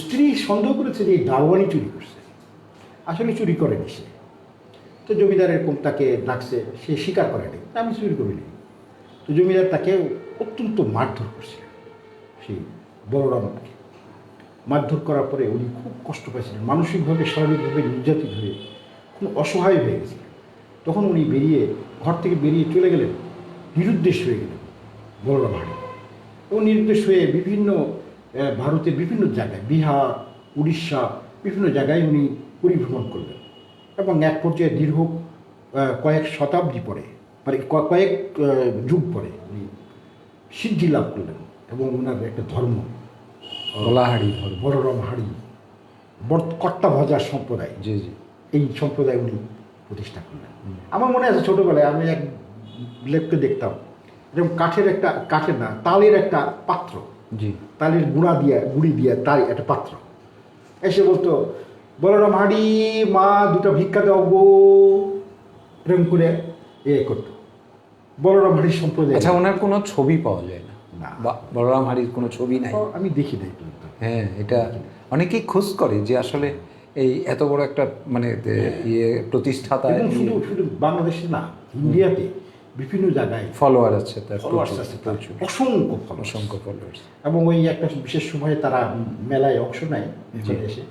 স্ত্রী সন্দেহ করেছে যে এই দারোয়ানই চুরি করছে, আসলে চুরি করেনি সে। তো জমিদার এরকম তাকে ডাকছে, সে স্বীকার করেনি, আমি চুরি করিনি। তো জমিদার তাকে অত্যন্ত মারধর করছিলেন, সেই বলরামকে। মারধর করার পরে উনি খুব কষ্ট পাইছিলেন, মানসিকভাবে শারীরিকভাবে নির্যাতিত হয়ে খুব অসহায় হয়ে গেছিলেন। তখন উনি ঘর থেকে বেরিয়ে চলে গেলেন, নিরুদ্দেশ হয়ে গেলেন বলরাম হাড়ি। এবং নিরুদ্দেশ হয়ে বিভিন্ন ভারতের বিভিন্ন জায়গায়, বিহার, উড়িষ্যা, বিভিন্ন জায়গায় উনি পরিভ্রমণ করলেন। এবং এক পর্যায়ে দীর্ঘ কয়েক শতাব্দী পরে, মানে কয়েক যুগ পরে উনি সিদ্ধি লাভ করলেন। এবং ওনার একটা ধর্ম, বলরাম হাড়ি কর্তাভজা সম্প্রদায়, জি জি, এই সম্প্রদায় উনি প্রতিষ্ঠা করলেন। আমার মনে আছে ছোটোবেলায় আমি এক লেখকে দেখতাম, যেমন কাঠের না, তালের একটা পাত্র, জি। তালের গুড়ি দিয়ে তার একটা পাত্র, এসে বলতো বলরাম হাঁড়ি মা দুটো ভিক্ষা দাও গো, প্রেম করে করতো বলরাম হাঁড়ির সম্প্রদায়। আচ্ছা, ওনার কোনো ছবি পাওয়া যায় না? না। বলরাম হারির কোনো ছবি নাই? আমি দেখি নাই পর্যন্ত। হ্যাঁ, এটা অনেকেই খোঁজ করে যে আসলে এই এত বড় একটা মানে প্রতিষ্ঠাতা, এবং শুধু বাংলাদেশে না, ইন্ডিয়াতে বিভিন্ন জায়গায় ফলোয়ার আছে তার, ফলোয়ার্স আছে তার, প্রচুর, অসংখ্য ফলোয়ার্স। এবং ওই একটা বিশেষ সময়ে তারা মেলায় অংশ নেয় এখানে এসে।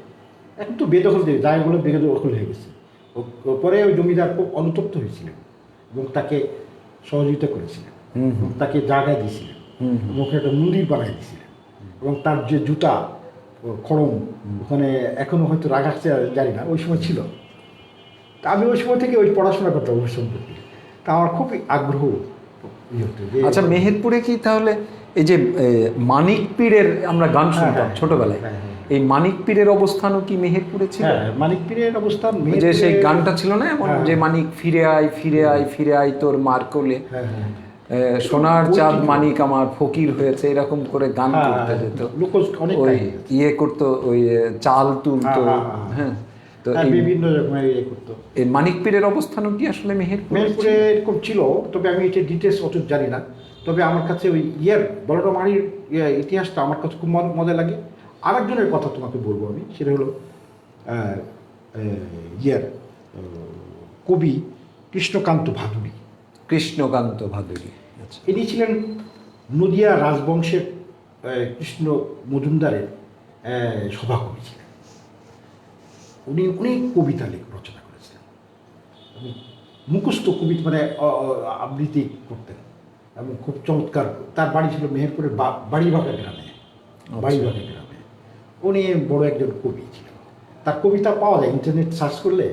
এখন তো বেদখল দিয়ে জায়গাগুলো বেদখল হয়ে গেছে। পরে ওই জমিদার খুব অনুতপ্ত হয়েছিলেন এবং তাকে সহযোগিতা করেছিলেন এবং তাকে জায়গা দিয়েছিলেন এবং ওখানে একটা মন্দির বানাই দিয়েছিলেন। এবং তার যে জুতা খড়ম ওখানে এখনো হয়তো রাখা আছে জানি না, ওই সময় ছিল। তা আমি ওই সময় থেকে ওই পড়াশোনা করতাম ওই সম্পর্কে, তা আমার খুব আগ্রহ হতো যে। আচ্ছা, মেহেরপুরে কি তাহলে এই যে মানিক পীরের আমরা গান শুনতাম ছোটবেলায়, এই মানিক পীরের অবস্থানও কি মেহেরপুরে ছিল? হ্যাঁ, মানিক পীরের অবস্থান যে সেই গানটা ছিল না এমন, যে মানিক ফিরে আয় ফিরে আয় ফিরে আয় তোর মার কোলে, সোনার চাঁদ মানিক আমার ফকির হয়েছে, এরকম করে গান করতে যেত, ওই করতো, ওই চাল তুলতো। হ্যাঁ, তো বিভিন্ন রকমের করতো। এই মানিক পীরের অবস্থানও কি আসলে মেহেরপুরে এরকম ছিল, তবে আমি এটা ডিটেলস অত জানি না। তবে আমার কাছে ওই বলরাম হাঁড়ির ইতিহাসটা আমার কাছে খুব মজা লাগে। আরেকজনের কথা তোমাকে বলবো আমি, সেটা হলো কবি কৃষ্ণকান্ত ভাদুড়ী। কৃষ্ণকান্ত ভাদুড়ী, আচ্ছা। ইনি ছিলেন নদিয়া রাজবংশের কৃষ্ণ মজুমদারের সভাকবি ছিলেন। উনি অনেক কবিতা রচনা করেছেন, মুখস্থ কবিতা মানে আবৃত্তি করতেন এবং খুব চমৎকার। তার বাড়ি ছিল মেহেরপুরের বাড়িবাগা গ্রামে। বাড়িবাগা গ্রামে উনি বড় একজন কবি ছিলেন। তার কবিতা পাওয়া যায়, ইন্টারনেট সার্চ করলে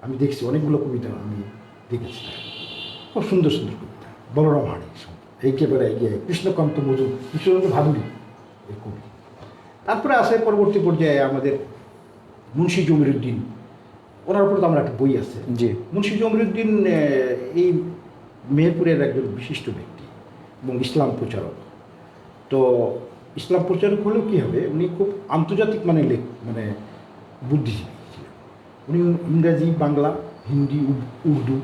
আমি দেখছি অনেকগুলো কবিতা আমি দেখেছি, খুব সুন্দর সুন্দর কবিতা। বলরাম হাঁড়ি এইকেবারে কৃষ্ণকান্ত ভাদুড়ী এই কবি। তারপরে আসে পরবর্তী পর্যায়ে আমাদের মুন্সি জমিরুদ্দিন, ওনার উপরে তো আমার একটা বই আছে। জি। মুন্সি জমিরুদ্দিন এই মেহেরপুরের একজন বিশিষ্ট ব্যক্তি এবং ইসলাম প্রচারক। তো ইসলাম প্রচারক হলেও কী হবে, উনি খুব আন্তর্জাতিক মানে বুদ্ধিজীবী ছিলেন। উনি ইংরাজি, বাংলা, হিন্দি, উর্দু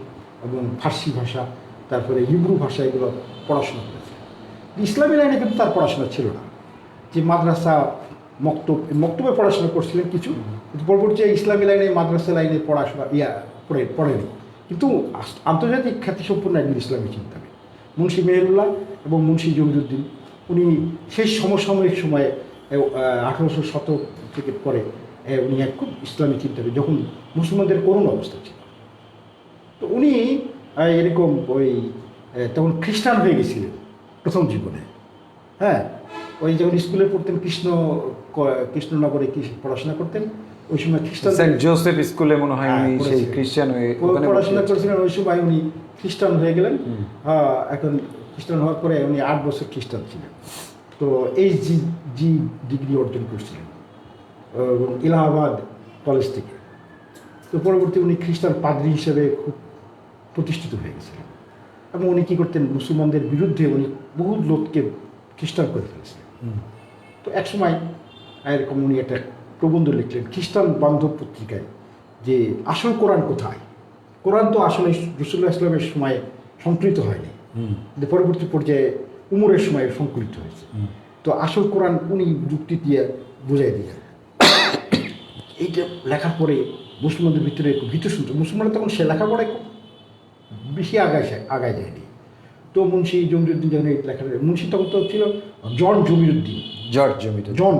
এবং ফার্সি ভাষা, তারপরে হিব্রু ভাষা এগুলো পড়াশোনা করেছেন। ইসলামী লাইনে কিন্তু তার পড়াশোনা ছিল না, যে মাদ্রাসা মক্তবে পড়াশোনা করছিলেন কিছু, কিন্তু পরবর্তী ইসলামী লাইনে মাদ্রাসা লাইনে পড়াশোনা পড়েনি। কিন্তু আন্তর্জাতিক খ্যাতিসম্পন্ন একজন ইসলামী চিন্তাবিদ মুন্সি মেহেরুল্লাহ এবং মুন্সি জমিরুদ্দিন, উনি সেই সমসাময়িক সময়ে 1800 শতক থেকে পরে উনি এক খুব ইসলামী চিন্তাবিদ, যখন মুসলমানদের করুণ অবস্থা ছিল। তো উনি এরকম তখন খ্রিস্টান হয়ে গেছিলেন প্রথম জীবনে। হ্যাঁ, ওই যখন স্কুলে পড়তেন কৃষ্ণনগরে পড়াশোনা করতেন, ওই সময় খ্রিস্টান সেন্ট জোসেফ স্কুলে মনে হয় উনি সেই খ্রিস্টান হয়ে পড়াশোনা করেছিলেন। ওই সময় উনি খ্রিস্টান হয়ে গেলেন। এখন খ্রিস্টান হওয়ার পরে উনি 8 বছর খ্রিস্টান ছিলেন। তো জি ডিগ্রি অর্জন করছিলেন এলাহাবাদ কলেজ থেকে। তো পরবর্তী উনি খ্রিস্টান পাদ্রী হিসেবে খুব প্রতিষ্ঠিত হয়ে গেছিলেন এবং উনি কী করতেন, মুসলমানদের বিরুদ্ধে উনি বহু লোককে খ্রিস্টান করে ফেলেছিলেন। তো এক সময় এরকম উনি একটা প্রবন্ধ লিখলেন খ্রিস্টান বান্ধব পত্রিকায়, যে আসল কোরআন কোথায়। কোরআন তো আসলে রাসূলুল্লাহ ইসলামের সময় সংকলিত হয়নি, কিন্তু পরবর্তী পর্যায়ে উমরের সময় সংকলিত হয়েছে। তো আসল কোরআন উনি যুক্তি দিয়ে বুঝাই দিলেন। এইটা লেখার পরে মুসলমানদের ভিতরে একটু ভীত শুনত। মুসলমানরা তখন সে লেখাপড়ায় খুব বেশি আগায় যায়নি। তো মুন্সি জমিরুদ্দিন যখন এই লেখা, মুন্সি তখন তো ছিল জন জমিরুদ্দিন, জন।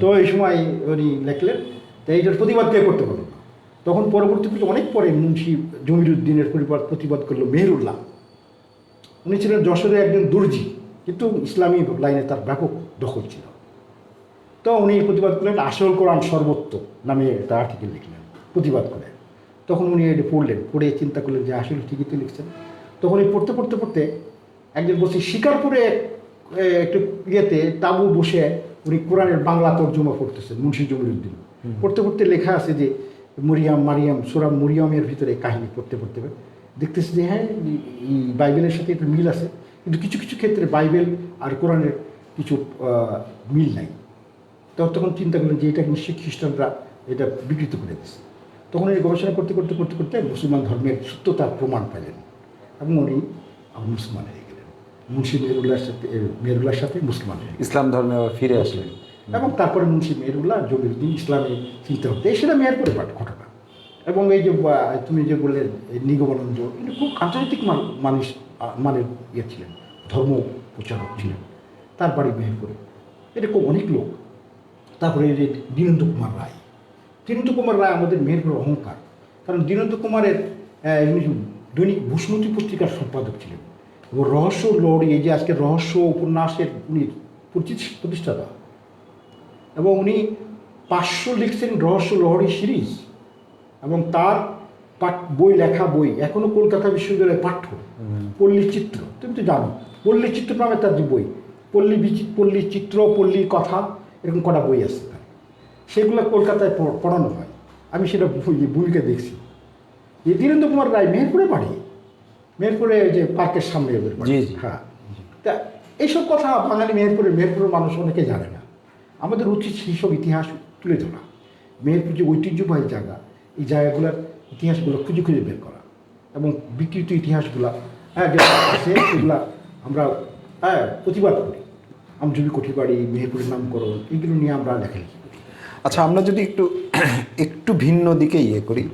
তো এই সময় উনি লেখলেন, তো এইটার প্রতিবাদ কে করতে পারল না। তখন পরবর্তীতে অনেক পরে মুন্সি জমিরুদ্দিনের প্রতিবাদ করলো মেহেরুল্লাহ। উনি ছিলেন যশোরের একজন দর্জি, কিন্তু ইসলামী লাইনে তার ব্যাপক দখল ছিল। তো উনি প্রতিবাদ করলেন, আসল কোরআন সর্বত্র নামে একটা আর্টিকেল লিখলেন প্রতিবাদ করে। তখন উনি এটা পড়লেন, পড়ে চিন্তা করলেন যে আসলে ঠিকই তো লিখছেন। তখন এই পড়তে একজন বলছে শিকারপুরে একটু তাঁবু বসে উনি কোরআনের বাংলা তর্জমা পড়তেছেন মুন্সি জমিরুদ্দিন। পড়তে লেখা আছে যে মারিয়াম সূরা মরিয়মের ভিতরে কাহিনী পড়তে দেখতেছে যে হ্যাঁ, বাইবেলের সাথে একটু মিল আছে। কিন্তু কিছু কিছু ক্ষেত্রে বাইবেল আর কোরআনের কিছু মিল নাই। তখন চিন্তা করলেন যে এটা নিশ্চয়ই খ্রিস্টানরা এটা বিকৃত করে দিচ্ছে। তখন এই গবেষণা করতে করতে করতে করতে মুসলমান ধর্মের সত্যতার প্রমাণ পেলেন এবং উনি মুসলমান হয়ে গেলেন। মুন্সি মেহরুল্লাহর সাথে মুসলমান হয়ে গেলেন, ইসলাম ধর্মে আবার ফিরে আসলেন। এবং তারপরে মুন্সি মেহরুল্লাহ জমিরুদ্দিন ইসলামী চিন্তা করতে সেটা মেহেরপুরে ঘটনা। এবং এই যে তুমি যে বললে নিগমানন্দ, এটা খুব আন্তর্জাতিক মানুষ মানের ইয়ে ছিলেন, ধর্ম প্রচারক ছিলেন, তার বাড়ি মেহেরপুরে, এরকম অনেক লোক। তারপরে এই যে দীনেন্দ্র কুমার রায়, দীনেন্দ্র কুমার রায় আমাদের মেহেরপুরের অহংকার। কারণ দীনেন্দ্র কুমারের দৈনিক ভূষণতী পত্রিকার সম্পাদক ছিলেন এবং রহস্য লহরী, এই যে আজকে রহস্য উপন্যাসের উনি প্রতিষ্ঠাতা, এবং উনি 500 লিখছেন রহস্য লহরী সিরিজ, এবং তার বই লেখা বই এখনও কলকাতা বিশ্ববিদ্যালয়ে পাঠ্য। পল্লীচিত্র, তুমি তো জানো, পল্লীচিত্র নামে তার যে বই, পল্লীচিত্র, পল্লীর কথা, এরকম কটা বই আছে তার, সেগুলো কলকাতায় পড়ানো হয়। আমি সেটা ভূমিকা দেখছি। এই দীনেন্দ্র কুমার রায় মেহেরপুরে বাড়ি, মেহেরপুরে যে পার্কের সামনে ওদের বাড়ি। হ্যাঁ, তা এইসব কথা বাঙালি মেহেরপুরের মানুষ অনেকে জানে না। আমাদের উচিত সেইসব ইতিহাস তুলে ধরা, মেহেরপুর যে ঐতিহ্যবাহী জায়গা, এই জায়গাগুলোর ইতিহাসগুলো খুঁজে খুঁজে বের করা, এবং বিকৃত ইতিহাসগুলো যেটা আছে সেগুলা আমরা প্রতিবাদ করি। আমজুবি কোঠিবাড়ি, মেহেরপুরের নামকরণ, এগুলো নিয়ে আমরা লেখালেখি করি। আচ্ছা, আমরা যদি একটু ভিন্ন দিকে ইয়ে করি,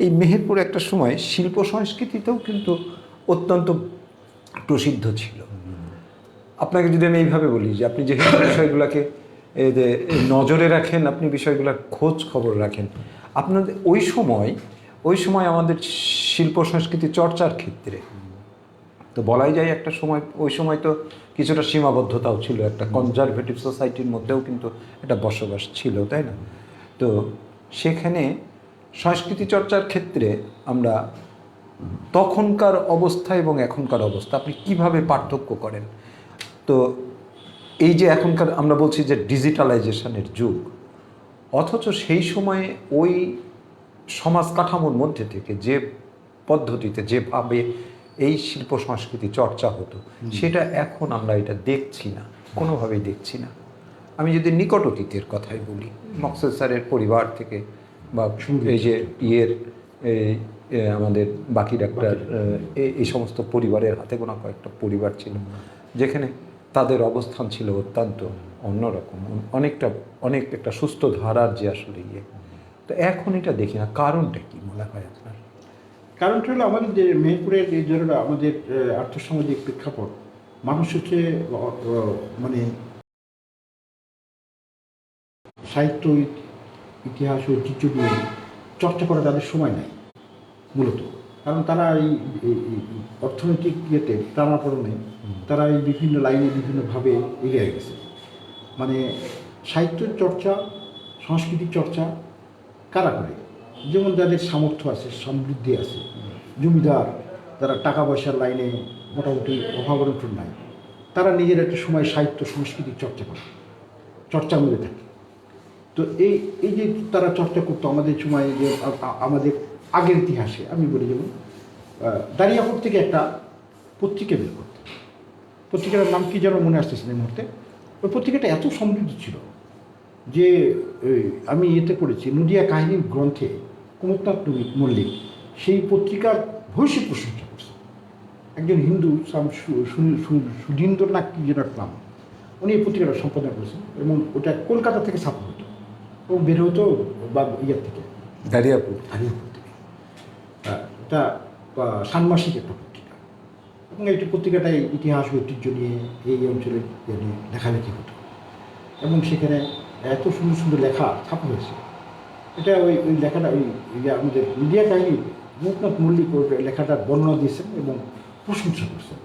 এই মেহেরপুর একটা সময় শিল্প সংস্কৃতিতেও কিন্তু অত্যন্ত প্রসিদ্ধ ছিল। আপনাকে যদি আমি এইভাবে বলি যে আপনি যে বিষয়গুলোকে নজরে রাখেন, আপনি বিষয়গুলোর খোঁজ খবর রাখেন, আপনাদের ওই সময় আমাদের শিল্প সংস্কৃতি চর্চার ক্ষেত্রে তো বলাই যায় একটা সময়, ওই সময় তো কিছুটা সীমাবদ্ধতাও ছিল, একটা কনজারভেটিভ সোসাইটির মধ্যেও কিন্তু একটা বসবাস ছিল, তাই না? তো সেখানে সংস্কৃতি চর্চার ক্ষেত্রে আমরা তখনকার অবস্থা এবং এখনকার অবস্থা আপনি কিভাবে পার্থক্য করেন? তো এই যে এখনকার আমরা বলছি যে ডিজিটালাইজেশনের যুগ, অথচ সেই সময়ে ওই সমাজ কাঠামোর মধ্যে থেকে যে পদ্ধতিতে যেভাবে এই শিল্প সংস্কৃতি চর্চা হতো, সেটা এখন আমরা এটা দেখছি না, কোনোভাবেই দেখছি না। আমি যদি নিকট অতীতের কথাই বলি, মকসেদ স্যারের পরিবার থেকে বা এই যে আমাদের বাকি ডাক্তার, এই সমস্ত পরিবারের হাতে গোনা কয়েকটা পরিবার ছিল যেখানে তাদের অবস্থান ছিল অত্যন্ত অন্যরকম, অনেক একটা সুস্থ ধারার যে আসলে ইয়ে। তো এখন এটা দেখি না, কারণটা কি মনে হয় আপনার? কারণটা হলো আমাদের যে মেহেরপুরের এই জন্য আমাদের আর্থসামাজিক প্রেক্ষাপট, মানুষ হচ্ছে মানে সাহিত্য, ইতিহাস, ঐতিহ্য নিয়ে চর্চা করা তাদের সময় নেই মূলত। কারণ তারা এই অর্থনৈতিক ইয়েতে টানাপড়নে তারা এই বিভিন্ন লাইনে বিভিন্নভাবে এগিয়ে গেছে। মানে সাহিত্য চর্চা, সংস্কৃতি চর্চা কারা করে? যেমন যাদের সামর্থ্য আছে, সমৃদ্ধি আছে, জমিদার, তারা টাকা পয়সার লাইনে মোটামুটি অভাবনটন নাই, তারা নিজের একটা সময় সাহিত্য সংস্কৃতির চর্চা করে, চর্চা মিলে থাকে। তো এই যে তারা চর্চা করতো আমাদের সময়, যে আমাদের আগের ইতিহাসে আমি বলি, যেমন দাঁড়িয়াপুর থেকে একটা পত্রিকা বের করতে, পত্রিকাটার নাম কি যেন মনে আসতেছে এই মুহূর্তে। ওই পত্রিকাটা এত সমৃদ্ধ ছিল যে আমি এতে পড়েছি, নদিয়া কাহিনী গ্রন্থে কুমুদনাথ মল্লিক সেই পত্রিকার ভূয়সী প্রশংসা করছে। একজন হিন্দু সুধীন্দ্র না কি যেন নাম, উনি এই পত্রিকাটা সম্পাদনা করেছেন, এবং ওটা কলকাতা থেকে ছাপা হতো এবং বের হতো বা ইয়ের থেকে, দাঁড়িয়াপুর থেকে। এটা ষান্মাসিক একটা পত্রিকা, এবং এই পত্রিকাটায় ইতিহাস ঐতিহ্য নিয়ে এই অঞ্চলের নিয়ে লেখালেখি হতো, এবং সেখানে এত সুন্দর সুন্দর লেখা ছাপা হয়েছে। এটা ওই লেখাটা ওই আমাদের মিডিয়া কাহিনী কুমুদনাথ মল্লিক ওই লেখাটার বর্ণনা দিয়েছেন এবং প্রশংসা করছেন।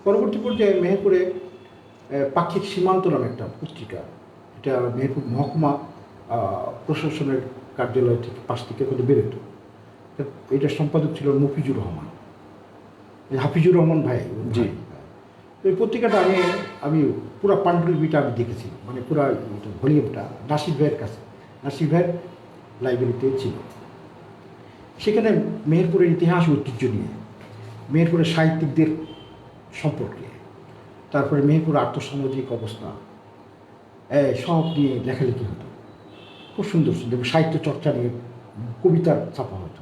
পরবর্তী পর্যায়ে মেহেরপুরে পাক্ষিক সীমান্ত নামে একটা পত্রিকা, এটা মেহেরপুর মহকুমা প্রশাসনের কার্যালয় থেকে 5 থেকে করে বেরোত। এটার সম্পাদক ছিল মফিজুর রহমান, হাফিজুর রহমান ভাই। জি। এই পত্রিকাটা আমি পুরো পাণ্ডুলিপিটা আমি দেখেছি, মানে পুরো ভলিউমটা নাসির ভাইয়ের কাছে, নাসির ভাইয়ের লাইব্রেরিতে ছিল। সেখানে মেহেরপুরের ইতিহাস ঐতিহ্য নিয়ে, মেহেরপুরের সাহিত্যিকদের সম্পর্কে, তারপরে মেহেরপুর আর্থসামাজিক অবস্থা, সব নিয়ে লেখালেখি হতো। খুব সুন্দর সুন্দর সাহিত্য চর্চা নিয়ে কবিতা ছাপা হতো,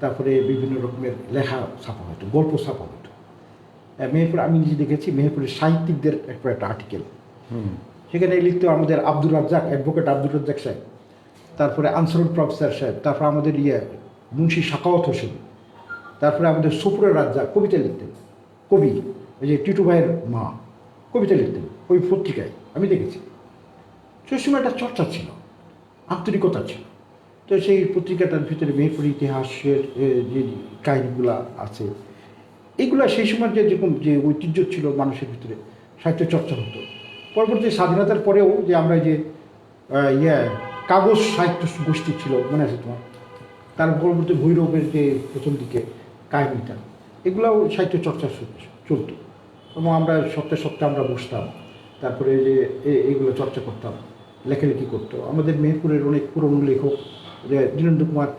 তারপরে বিভিন্ন রকমের লেখা ছাপা হতো, গল্প ছাপা হতো। মেহেরপুর আমি নিজে দেখেছি মেহেরপুরের সাহিত্যিকদের একটা আর্টিকেল, সেখানে লিখতো আমাদের আব্দুর রাজ্জাক, অ্যাডভোকেট আব্দুর রাজ্জাক সাহেব, তারপরে আনসারুল প্রফেসর সাহেব, তারপরে আমাদের মুন্সি সাখাওয়াত হোসেন, তারপরে আমাদের সফুরের রাজ্জাক কবিতা লিখতেন, কবি ওই যে টিটু ভাইয়ের মা কবিতা লিখতেন ওই পত্রিকায় আমি দেখেছি। সেই সময় একটা চর্চা ছিল, আন্তরিকতা ছিল। তো সেই পত্রিকাটার ভিতরে মেহেরপুর ইতিহাসের যে কাহিনিগুলো আছে, এইগুলো সেই সময় যেরকম যে ঐতিহ্য ছিল মানুষের ভিতরে, সাহিত্য চর্চা হতো। পরবর্তী স্বাধীনতার পরেও যে আমরা যে কাগজ সাহিত্য গোষ্ঠী ছিল, মনে আছে তোমার? তার পরবর্তী ভৈরবের যে প্রথম দিকে কাহিনিটা, এগুলাও সাহিত্য চর্চা চলতো এবং আমরা সপ্তাহে সপ্তাহে আমরা বসতাম, তারপরে যে এইগুলো চর্চা করতাম, লেখালেখি করতো। আমাদের মেহেরপুরের অনেক পুরনো লেখক দীনেন্দ্র কুমার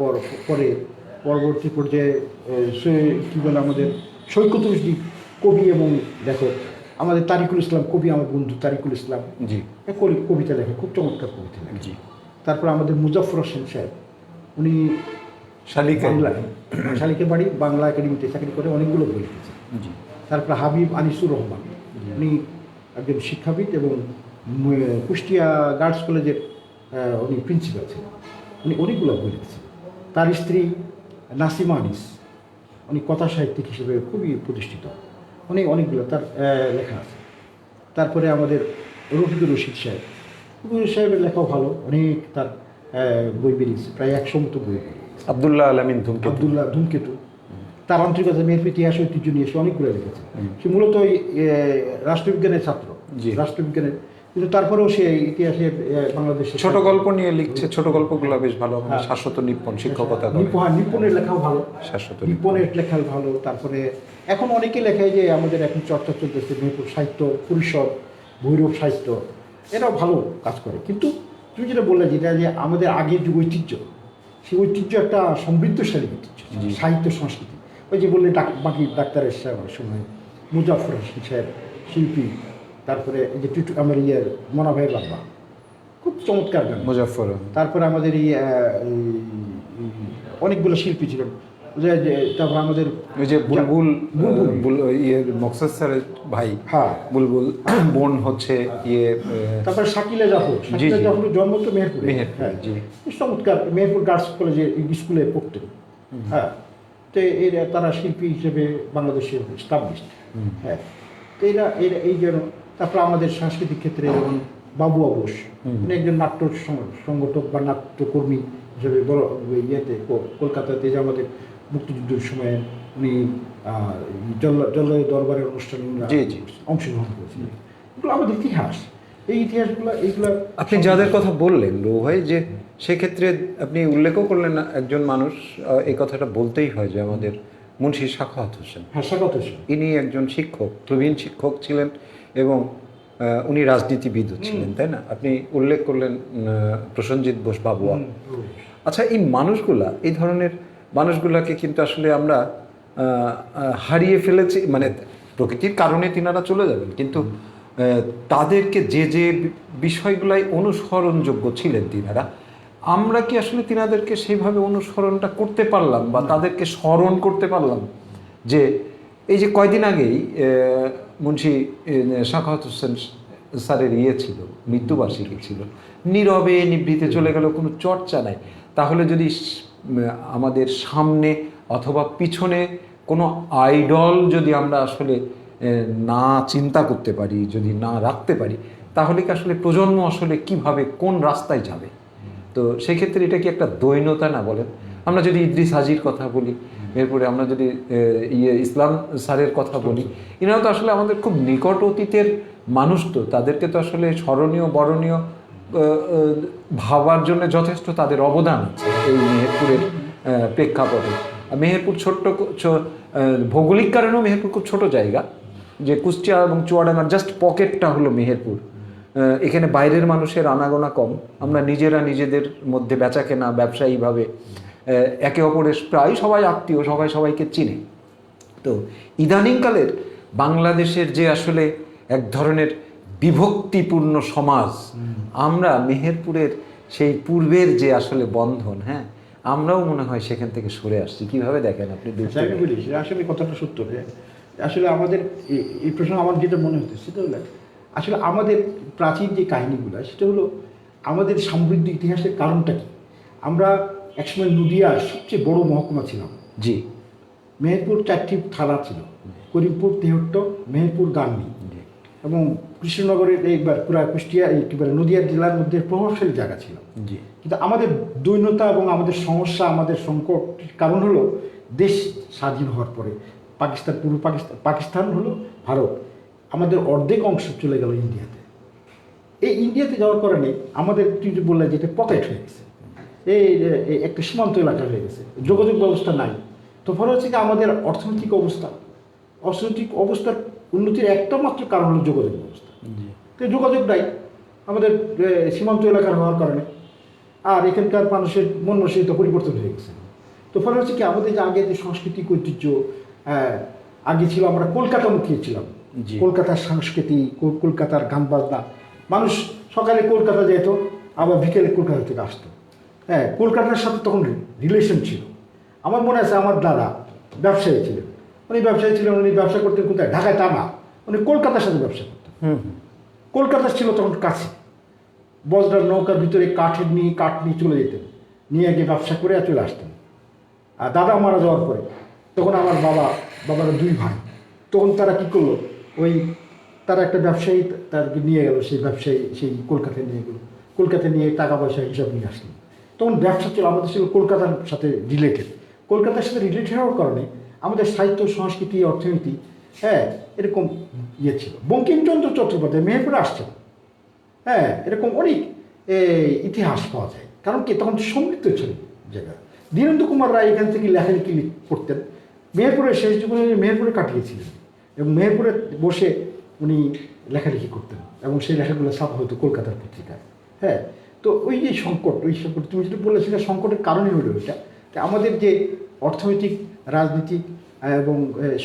পরে পরবর্তী পর্যায়ে সে কী বলে আমাদের সৈকতুরুজী কবি এবং লেখক, আমাদের তারিকুল ইসলাম কবি, আমার বন্ধু তারিকুল ইসলাম, জি, কবিতা লেখে, খুব চমৎকার কবিতা লেখে। জি। তারপর আমাদের মুজাফফর হোসেন সাহেব, উনি শালিকে বাড়ি বাংলা একাডেমিতে চাকরি করে, অনেকগুলো বই লিখেছে। জি। তারপরে হাবিব আনিসুর রহমান, উনি একজন শিক্ষাবিদ এবং কুষ্টিয়া গার্লস কলেজের উনি প্রিন্সিপাল ছিলেন, উনি অনেকগুলো বই লিখেছেন। তার স্ত্রী নাসিমা আনিস, উনি কথা সাহিত্যিক হিসেবে খুবই প্রতিষ্ঠিত, উনি অনেকগুলো তার লেখা আছে। তারপরে আমাদের রফিকুর রশিদ সাহেব, রফিকুর সাহেবের লেখাও ভালো, অনেক তার বই বেরিয়েছে, প্রায় 100 মতো বই বেরিয়েছে। আব্দুল্লাহ আলামিন ধূমকেতু, তার আন্তরিকতা মেহেরপুর ইতিহাস ঐতিহ্য নিয়ে সে অনেকগুলো লিখেছে। সে মূলত রাষ্ট্রবিজ্ঞানের ছাত্র, রাষ্ট্রবিজ্ঞানের, কিন্তু তারপরেও সে ইতিহাসের বাংলাদেশের ছোট গল্প নিয়ে লিখছে। ছোট গল্পগুলো বেশ ভালো, শাশ্বত নিপুণ শিক্ষকতা করে। নিপুণের লেখাও ভালো, শাশ্বত নিপুণের লেখা ভালো। তারপরে এখন অনেকে লেখায় যে আমাদের এখন চর্চা চলতেছে মেহেরপুর সাহিত্য পরিষদ, ভৈরব সাহিত্য, এরাও ভালো কাজ করে। কিন্তু তুমি যেটা বললে যেটা যে আমাদের আগের যে ঐতিহ্য, সেই ঐতিহ্য একটা সমৃদ্ধশালী ঐতিহ্য, সাহিত্য সংস্কৃতি। ওই যে বললে বাকি ডাক্তারের সময় মুজাফফর হোসেন সাহেব শিল্পী, তারপরে এই যে আমার মনা ভাইয়ের বাবা খুব চমৎকার গান, মুজাফফর। তারপরে আমাদের অনেকগুলো শিল্পী ছিলেন, তারপর আমাদের ওই যে বুলবুল মকসেদ স্যারের ভাই, হ্যাঁ বুলবুল, বোন হচ্ছে তারপরে শাকিলা জাফরের জন্ম তো মেহেরপুর, হ্যাঁ জি, চমৎকার মেহেরপুর গার্লস কলেজে স্কুলে পড়তেন। হ্যাঁ, তো এরা তারা শিল্পী হিসেবে বাংলাদেশের স্টাবলিশড। হ্যাঁ, তো এই যেন। তারপর আমাদের সাংস্কৃতিক ক্ষেত্রে যেমন বাবু অবশ, উনি একজন নাট্য সংগঠক বা নাট্যকর্মী হিসেবে বড় কলকাতাতে যে আমাদের মুক্তিযুদ্ধের সময়ে উনি জল্লায় দরবারের অনুষ্ঠানে অংশগ্রহণ করেছিলেন। এগুলো আমাদের ইতিহাস, এই ইতিহাসগুলো এইগুলো আপনি যাদের কথা বললেন রু ভাই, যে সেক্ষেত্রে আপনি উল্লেখও করলেন একজন মানুষ, এই কথাটা বলতেই হয় যে আমাদের মুন্সি সাখাওয়াত হোসেন। হ্যাঁ, সাখাওয়াত হোসেন, ইনি একজন শিক্ষক, প্রবীণ শিক্ষক ছিলেন এবং উনি রাজনীতিবিদও ছিলেন, তাই না? আপনি উল্লেখ করলেন প্রসেনজিৎ বোস বাবুয়া। আচ্ছা, এই মানুষগুলা, এই ধরনের মানুষগুলাকে কিন্তু আসলে আমরা হারিয়ে ফেলেছি, মানে প্রকৃতির কারণে তিনারা চলে যাবেন, কিন্তু তাদেরকে যে বিষয়গুলাই অনুসরণযোগ্য ছিলেন তিনারা, আমরা কি আসলে তিনাদেরকে সেইভাবে অনুসরণটা করতে পারলাম বা তাদেরকে স্মরণ করতে পারলাম? যে এই যে কয়দিন আগেই মুন্সি সাখাওয়াত হোসেন স্যারের ছিল, মৃত্যুবার্ষিকী ছিল, নীরবে নিভৃতে চলে গেল, কোনো চর্চা নাই। তাহলে যদি আমাদের সামনে অথবা পিছনে কোনো আইডল যদি আমরা আসলে না চিন্তা করতে পারি, যদি না রাখতে পারি, তাহলে কি আসলে প্রজন্ম আসলে কিভাবে কোন রাস্তায় যাবে? তো সেক্ষেত্রে এটা কি একটা দৈন্যতা না বলেন? আমরা যদি ইদ্রিস হাজির কথা বলি, এরপরে আমরা যদি ইসলাম স্যারের কথা বলি, এনারা তো আসলে আমাদের খুব নিকট অতীতের মানুষ, তো তাদেরকে তো আসলে স্মরণীয় বরণীয় ভাবার জন্য যথেষ্ট তাদের অবদান আছে এই মেহেরপুরের প্রেক্ষাপটে। মেহেরপুর ছোট্ট, ভৌগোলিক কারণেও মেহেরপুর খুব ছোট জায়গা, যে কুষ্টিয়া এবং চুয়াডাঙ্গার জাস্ট পকেটটা হলো মেহেরপুর। এখানে বাইরের মানুষের আনাগোনা কম, আমরা নিজেরা নিজেদের মধ্যে বেচা কেনা ব্যবসায়ীভাবে একে অপরের প্রায় সবাই আত্মীয়, সবাই সবাইকে চিনে। তো ইদানিংকালের বাংলাদেশের যে আসলে এক ধরনের বিভক্তিপূর্ণ সমাজ, আমরা মেহেরপুরের সেই পূর্বের যে আসলে বন্ধন, হ্যাঁ, আমরাও মনে হয় সেখান থেকে সরে আসছি। কিভাবে দেখেন আপনি? আমি বলি সেটা আসলে কথাটা সত্য। আসলে আমাদের এই প্রসঙ্গে আমার যেটা মনে হচ্ছে সেটা হলো আসলে আমাদের প্রাচীন যে কাহিনীগুলো সেটা হলো আমাদের সমৃদ্ধ ইতিহাসের কারণটা কি। আমরা একসময় নদিয়ার সবচেয়ে বড় মহকুমা ছিলাম। জি। মেহেরপুর 4টি থানা ছিল, করিমপুর, তেহট্ট, মেহেরপুর, গাংনী এবং কৃষ্ণনগরের এইবার পুরা কুষ্টিয়া একেবারে নদিয়া জেলার মধ্যে প্রভাবশালী জায়গা ছিল। জি। কিন্তু আমাদের দৈন্যতা এবং আমাদের সমস্যা, আমাদের সংকট কারণ হলো দেশ স্বাধীন হওয়ার পরে পূর্ব পাকিস্তান হলো ভারত, আমাদের অর্ধেক অংশ চলে গেল ইন্ডিয়াতে। এই ইন্ডিয়াতে যাওয়ার কারণে আমাদের তুই যে বললে যেটা পকেট হয়ে গেছে, এই একটা সীমান্ত এলাকা হয়ে গেছে, যোগাযোগ ব্যবস্থা নাই। তো ফলে হচ্ছে কি আমাদের অর্থনৈতিক অবস্থার উন্নতির একটা মাত্র কারণ হলো যোগাযোগ ব্যবস্থা। তো যোগাযোগ নাই আমাদের সীমান্ত এলাকার হওয়ার কারণে, আর এখানকার মানুষের মন মানসিকতা পরিবর্তন হয়ে গেছে। তো ফলে হচ্ছে কি আমাদের যে আগে যে সাংস্কৃতিক ঐতিহ্য, আগে ছিল আমরা কলকাতামুখী ছিলাম, কলকাতার সংস্কৃতি, কলকাতার গান বাজনা, মানুষ সকালে কলকাতা যেত আবার বিকেলে কলকাতা থেকে আসতো। হ্যাঁ, কলকাতার সাথে তখন রিলেশন ছিল। আমার মনে আছে আমার দাদা ব্যবসায়ী ছিলেন, উনি ব্যবসা করতেন কোথায়, ঢাকায় তা না, উনি কলকাতার সাথে ব্যবসা করতেন। কলকাতা ছিল তখন কাছে, বজরার নৌকার ভিতরে কাঠ নিয়ে চলে যেতেন, নিয়ে গিয়ে ব্যবসা করে চলে আসতেন। আর দাদা মারা যাওয়ার পরে তখন আমার বাবার 2 ভাই, তখন তারা কী করলো, তারা একটা ব্যবসায়ী তাদেরকে নিয়ে গেল, সেই ব্যবসায়ী সেই কলকাতায় নিয়ে গেল, কলকাতায় নিয়ে টাকা পয়সা হিসাব নিয়ে আসলেন। তখন ব্যবসা ছিল আমাদের ছিল কলকাতার সাথে রিলেটেড। কলকাতার সাথে রিলেটেড হওয়ার কারণে আমাদের সাহিত্য, সংস্কৃতি, অর্থনীতি, হ্যাঁ, এরকম ছিল। বঙ্কিমচন্দ্র চট্টোপাধ্যায় মেহেরপুরে আসছেন, হ্যাঁ, এরকম অনেক ইতিহাস পাওয়া যায়। কারণ কি তখন সমৃদ্ধ ছিল জায়গা। ধীরেন্দ্র কুমার রায় এখান থেকে লেখালেখি করতেন, মেহেরপুরের শেষ জীবনে মেহেরপুরে কাটিয়েছিলেন এবং মেহেরপুরে বসে উনি লেখালেখি করতেন এবং সেই লেখাগুলো ছাপা হতো কলকাতার পত্রিকায়। হ্যাঁ, তো ওই সংকট তুমি যেটা বললে সেটা সংকটের কারণই হলো ওইটা, আমাদের যে অর্থনৈতিক, রাজনীতিক এবং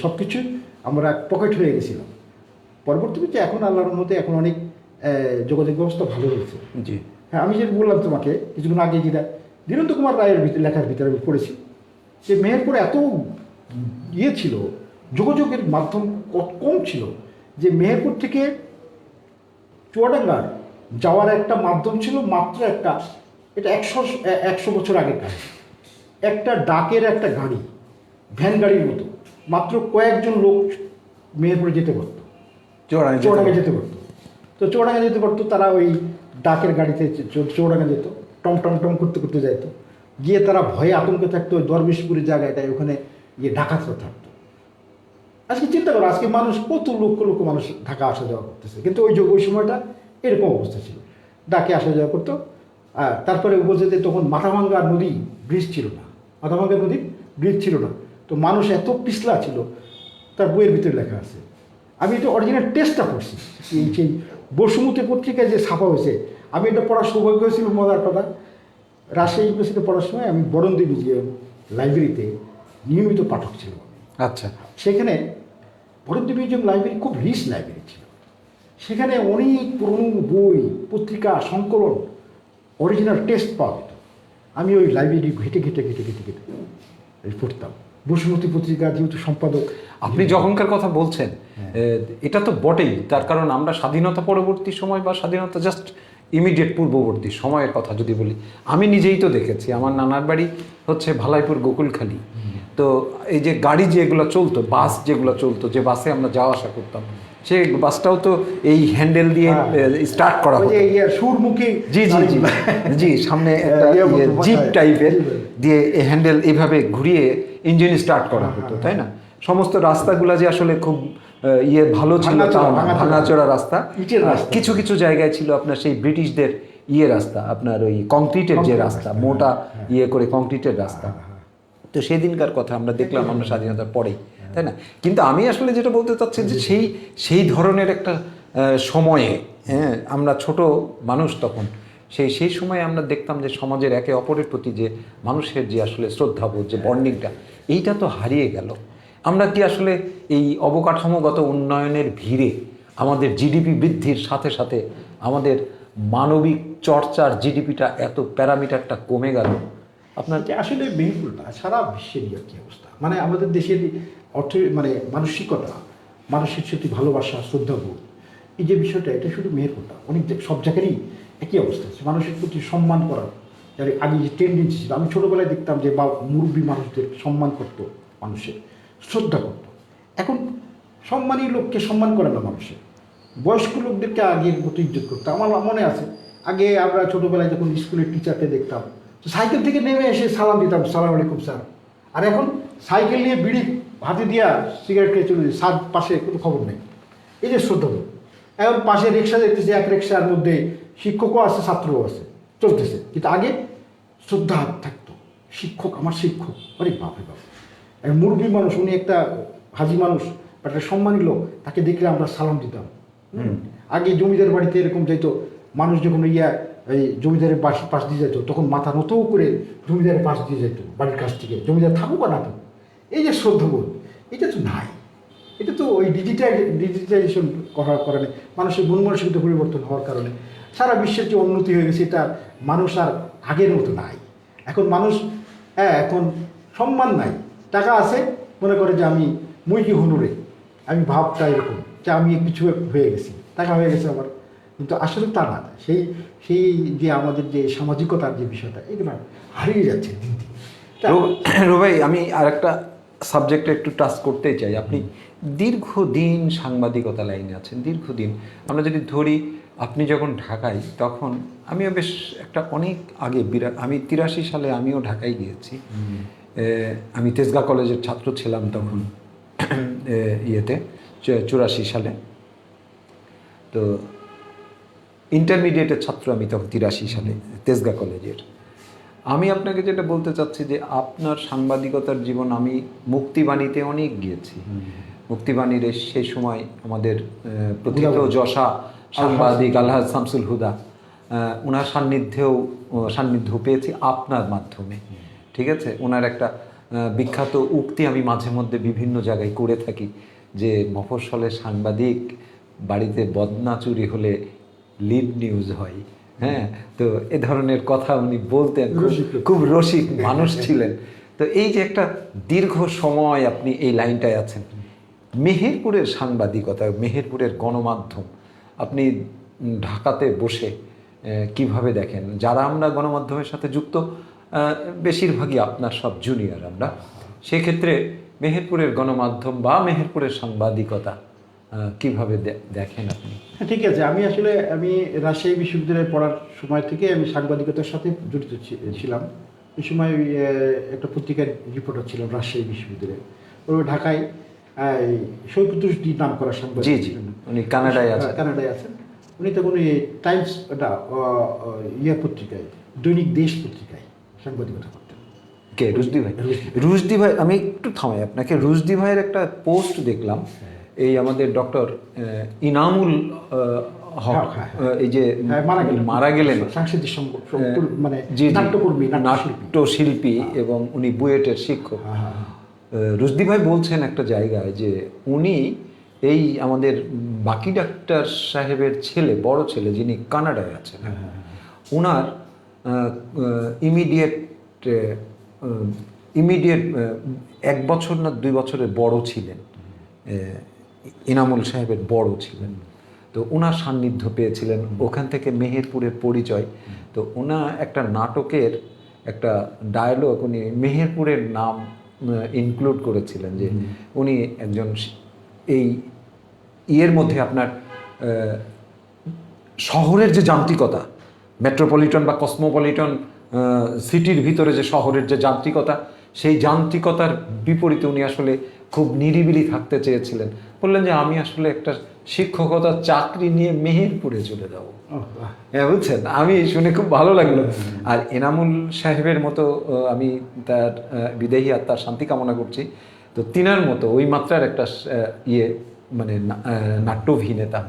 সব কিছুই আমরা পকেট হয়ে গেছিলাম। পরবর্তীতে এখন আল্লাহর মধ্যে এখন অনেক যোগাযোগ ব্যবস্থা ভালো হয়েছে। জি। হ্যাঁ, আমি যেটা বললাম তোমাকে কিছুক্ষণ আগে, যেটা ধীরেন্দ্র কুমার রায়ের লেখার ভিতরে আমি পড়েছি যে মেহেরপুরে এত ছিল, যোগাযোগের মাধ্যম কম ছিল যে মেহেরপুর থেকে চুয়াডাঙ্গার যাওয়ার একটা মাধ্যম ছিল মাত্র একটা, এটা 100 বছর আগের কাজ, একটা ডাকের একটা গাড়ি, ভ্যান গাড়ির মতো, মাত্র কয়েকজন লোক মেহেরপুরে যেতে পারতো, চুয়াডাঙ্গা যেতে পারতো। তো চুয়াডাঙ্গা যেতে পারতো, তারা ওই ডাকের গাড়িতে চুয়াডাঙ্গা যেত, টম টম টম করতে করতে যেত, গিয়ে তারা ভয়ে আতঙ্কে থাকতো ওই দরবেশপুরের জায়গাটায়, ওখানে গিয়ে ডাকাতরা থাকতো। আজকে চিন্তা করো, আজকে মানুষ কত লক্ষ লক্ষ মানুষ ঢাকা আসা যাওয়া করতেছে, কিন্তু ওই সময়টা এরকম অবস্থা ছিল, ডাকে আসা যাওয়া করতো। তারপরে উপজেলাতে তখন মাথাভাঙ্গা নদী ব্রিজ ছিল না, মাথাভাঙ্গা নদীর ব্রিজ ছিল না, তো মানুষ এত পিছলা ছিল, তার বইয়ের ভিতরে লেখা আছে। আমি এটা অরিজিনাল টেস্টটা পড়ছি, সেই বসুমতী পত্রিকায় যে ছাপা হয়েছে, আমি এটা পড়ার সৌভাগ্য হয়েছিল। মজার কথা, রাজশাহী ইউনিভার্সিটিতে পড়ার সময় আমি বরন্দী মিউজিয়াম লাইব্রেরিতে নিয়মিত পাঠক ছিলাম। আচ্ছা। সেখানে বরন্দী মিউজিয়াম লাইব্রেরি খুব রিচ লাইব্রেরি ছিল, সেখানে অনেক পুরনো বই, পত্রিকা, সংকলন, অরিজিনাল টেস্ট পাওয়া যেত। আমি ওই লাইব্রেরি ঘেটে পড়তাম। বসুমতী পত্রিকা যেহেতু সম্পাদক। আপনি যখনকার কথা বলছেন, এটা তো বটেই, তার কারণ আমরা স্বাধীনতা পরবর্তী সময় বা স্বাধীনতা জাস্ট ইমিডিয়েট পূর্ববর্তী সময়ের কথা যদি বলি, আমি নিজেই তো দেখেছি। আমার নানার বাড়ি হচ্ছে ভালাইপুর গোকুলখালী। তো এই যে গাড়ি যেগুলো চলতো, বাস যেগুলো চলতো, যে বাসে আমরা যাওয়া আসা করতাম, সেই বাসটাও তো এই হ্যান্ডেল দিয়ে স্টার্ট করা হতো, সুরমুখী। জি জি জি জি, সামনে একটা জিপ টাইপের দিয়ে হ্যান্ডেল এইভাবে ঘুরিয়ে ইঞ্জিন স্টার্ট করা হতো, তাই না? সমস্ত রাস্তাগুলো যে আসলে খুব ভালো ছিল, ভাঙাচোরা রাস্তা। কিছু কিছু জায়গায় ছিল আপনার সেই ব্রিটিশদের রাস্তা, আপনার ওই কংক্রিটের যে রাস্তা, মোটা করে কংক্রিটের রাস্তা। তো সেদিনকার কথা আমরা দেখলাম, আমরা স্বাধীনতার পরেই, তাই না? কিন্তু আমি আসলে যেটা বলতে চাচ্ছি যে সেই ধরনের একটা সময়ে, হ্যাঁ, আমরা ছোট মানুষ তখন, সেই সময়ে আমরা দেখতাম যে সমাজের একে অপরের প্রতি যে মানুষের যে আসলে শ্রদ্ধাবোধ, যে বন্ডিংটা, এইটা তো হারিয়ে গেল। আমরা কি আসলে এই অবকাঠামোগত উন্নয়নের ভিড়ে আমাদের জিডিপি বৃদ্ধির সাথে সাথে আমাদের মানবিক চর্চার জিডিপিটা এত প্যারামিটারটা কমে গেল? আপনার যে আসলে মেহেরপুরটা সারা বিশ্বেরই আর কি অবস্থা, মানে আমাদের দেশের অর্থ মানে মানসিকতা, মানুষের প্রতি ভালোবাসা, শ্রদ্ধাবোধ, এই যে বিষয়টা, এটা শুধু মেহেরপুরটা, অনেক সব জায়গারই একই অবস্থা আছে। মানুষের প্রতি সম্মান করার যার আগে যে টেন্ডেন্সি ছিল, আমি ছোটোবেলায় দেখতাম যে বা মুরব্বী মানুষদের সম্মান করতো, মানুষের শ্রদ্ধা করতো। এখন সম্মানী লোককে সম্মান করে না মানুষের, বয়স্ক লোকদেরকে আগের মতো ইজ্জত করতো। আমার মনে আছে আগে আমরা ছোটোবেলায় যখন স্কুলের টিচারকে দেখতাম, তো সাইকেল থেকে নেমে এসে সালাম দিতাম, সালাম আলাইকুম স্যার। আর এখন সাইকেল নিয়ে বিড়ি হাতে দিয়া সিগারেট খেয়ে চলে যায়, সার পাশে কোনো খবর নেই। এই যে শ্রদ্ধাবোধ, এখন পাশে রিক্সা দেখতেছে, এক রিক্সার মধ্যে শিক্ষকও আছে, ছাত্রও আছে, চলতেছে। কিন্তু আগে শ্রদ্ধা থাকতো, শিক্ষক আমার শিক্ষক, আরে বাপরে বাপ। মুরব্বী মানুষ, উনি একটা হাজি মানুষ, একটা সম্মানী লোক, তাকে দেখলে আমরা সালাম দিতাম। আগে জমিদার বাড়িতে এরকম যাইতো, মানুষ যখন এই জমিদারের পাশ দিয়ে যেত, তখন মাথা নত করে জমিদারের পাশ দিয়ে যেত বাড়ির কাছ থেকে, জমিদার থাকুক বা না থাকুক। এই যে শ্রদ্ধাবোধ, এটা তো নাই। এটা তো ওই ডিজিটাইজেশন করার কারণে, মানুষের মন মানসিকতা পরিবর্তন হওয়ার কারণে সারা বিশ্বের যে উন্নতি হয়ে গেছে, এটা মানুষ আর আগের মতো নাই। এখন মানুষ এখন সম্মান নাই, টাকা আছে, মনে করে যে আমি মুই কি হুনুরে, আমি ভাবটা এরকম যে আমি কিছু হয়ে গেছি, টাকা হয়ে গেছে আমার। কিন্তু আসলে তা না, সেই সেই যে আমাদের যে সামাজিকতার যে বিষয়টা, এগুলো হারিয়ে যাচ্ছে দিন দিন। রুবাই, আমি আর একটা সাবজেক্টে একটু টাচ করতেই চাই। আপনি দীর্ঘদিন সাংবাদিকতা লাইনে আছেন, দীর্ঘদিন। আমরা যদি ধরি, আপনি যখন ঢাকায়, তখন আমিও বেশ একটা অনেক আগে আমি 83 সালে আমিও ঢাকায় গিয়েছি। আমি তেজগাঁ কলেজের ছাত্র ছিলাম তখন, ইয়েতে 84 সালে। তো ইন্টারমিডিয়েটের ছাত্র আমি তখন 83 সালে তেজগাঁ কলেজের। আমি আপনাকে যেটা বলতে চাচ্ছি যে আপনার সাংবাদিকতার জীবন, আমি মুক্তিবাণীতে অনেক গিয়েছি। মুক্তিবাণীর সেই সময় আমাদের প্রথিত যশা সাংবাদিক আলহাজ শামসুল হুদা, ওনার সান্নিধ্য পেয়েছি আপনার মাধ্যমে। ঠিক আছে, ওনার একটা বিখ্যাত উক্তি আমি মাঝে মধ্যে বিভিন্ন জায়গায় করে থাকি, যে মফস্বলের সাংবাদিক বাড়িতে বদনা চুরি হলে লিড নিউজ হয়। হ্যাঁ, তো এ ধরনের কথা উনি বলতেন, খুব রসিক মানুষ ছিলেন। তো এই যে একটা দীর্ঘ সময় আপনি এই লাইনটায় আছেন, মেহেরপুরের সাংবাদিকতা, মেহেরপুরের গণমাধ্যম, আপনি ঢাকাতে বসে কিভাবে দেখেন? যারা আমরা গণমাধ্যমের সাথে যুক্ত, বেশিরভাগই আপনার সব জুনিয়র আমরা, সেক্ষেত্রে মেহেরপুরের গণমাধ্যম বা মেহেরপুরের সাংবাদিকতা কিভাবে দেখেন আপনি? হ্যাঁ, ঠিক আছে। আমি রাজশাহী বিশ্ববিদ্যালয়ে পড়ার সময় থেকে আমি সাংবাদিকতার সাথে জড়িত ছিলাম। এই সময় একটা পত্রিকার রিপোর্টার ছিলাম রাজশাহী বিশ্ববিদ্যালয়ে। ওই ঢাকায় সৈকতুষ্টি নাম করা সাংবাদিক। জি জি, উনি কানাডায় আছেন। উনি তখন ওই টাইমস পত্রিকায়, দৈনিক দেশ পত্রিকায় সাংবাদিকতা করতেন। কে? রুশদি ভাই। রুশদি ভাই, আমি একটু থামাই আপনাকে। রুশদি ভাইয়ের একটা পোস্ট দেখলাম, এই আমাদের ডক্টর ইনামুল হক, এই যে মারা গেলেন, সাংস্কৃতিক মানে নাট্যশিল্পী, এবং উনি বুয়েটের শিক্ষক। রুশদি ভাই বলছেন একটা জায়গায় যে উনি এই আমাদের বাকি ডাক্তার সাহেবের ছেলে, বড় ছেলে, যিনি কানাডায় আছেন, ওনার ইমিডিয়েট 1 বছর না 2 বছরের বড় ছিলেন, ইনামুল সাহেবের বড় ছিলেন। তো ওনার সান্নিধ্য পেয়েছিলেন, ওখান থেকে মেহেরপুরের পরিচয়। তো ওনা একটা নাটকের একটা ডায়লগ উনি মেহেরপুরের নাম ইনক্লুড করেছিলেন, যে উনি একজন এই ইয়ের মধ্যে আপনার শহরের যে যান্ত্রিকতা, মেট্রোপলিটন বা কসমোপলিটন সিটির ভিতরে যে শহরের যে যান্ত্রিকতা, সেই যান্ত্রিকতার বিপরীতে উনি আসলে খুব নিরিবিলি থাকতে চেয়েছিলেন। বললেন যে আমি আসলে একটা শিক্ষকতার চাকরি নিয়ে মেহেরপুরে চলে যাব। হ্যাঁ, বুঝছেন, আমি শুনে খুব ভালো লাগলো। আর এনামুল সাহেবের মতো, আমি তার বিদেহী আত্মার শান্তি কামনা করছি, তো তিনার মতো ওই মাত্রার একটা মানে নাট্যাভিনেতা,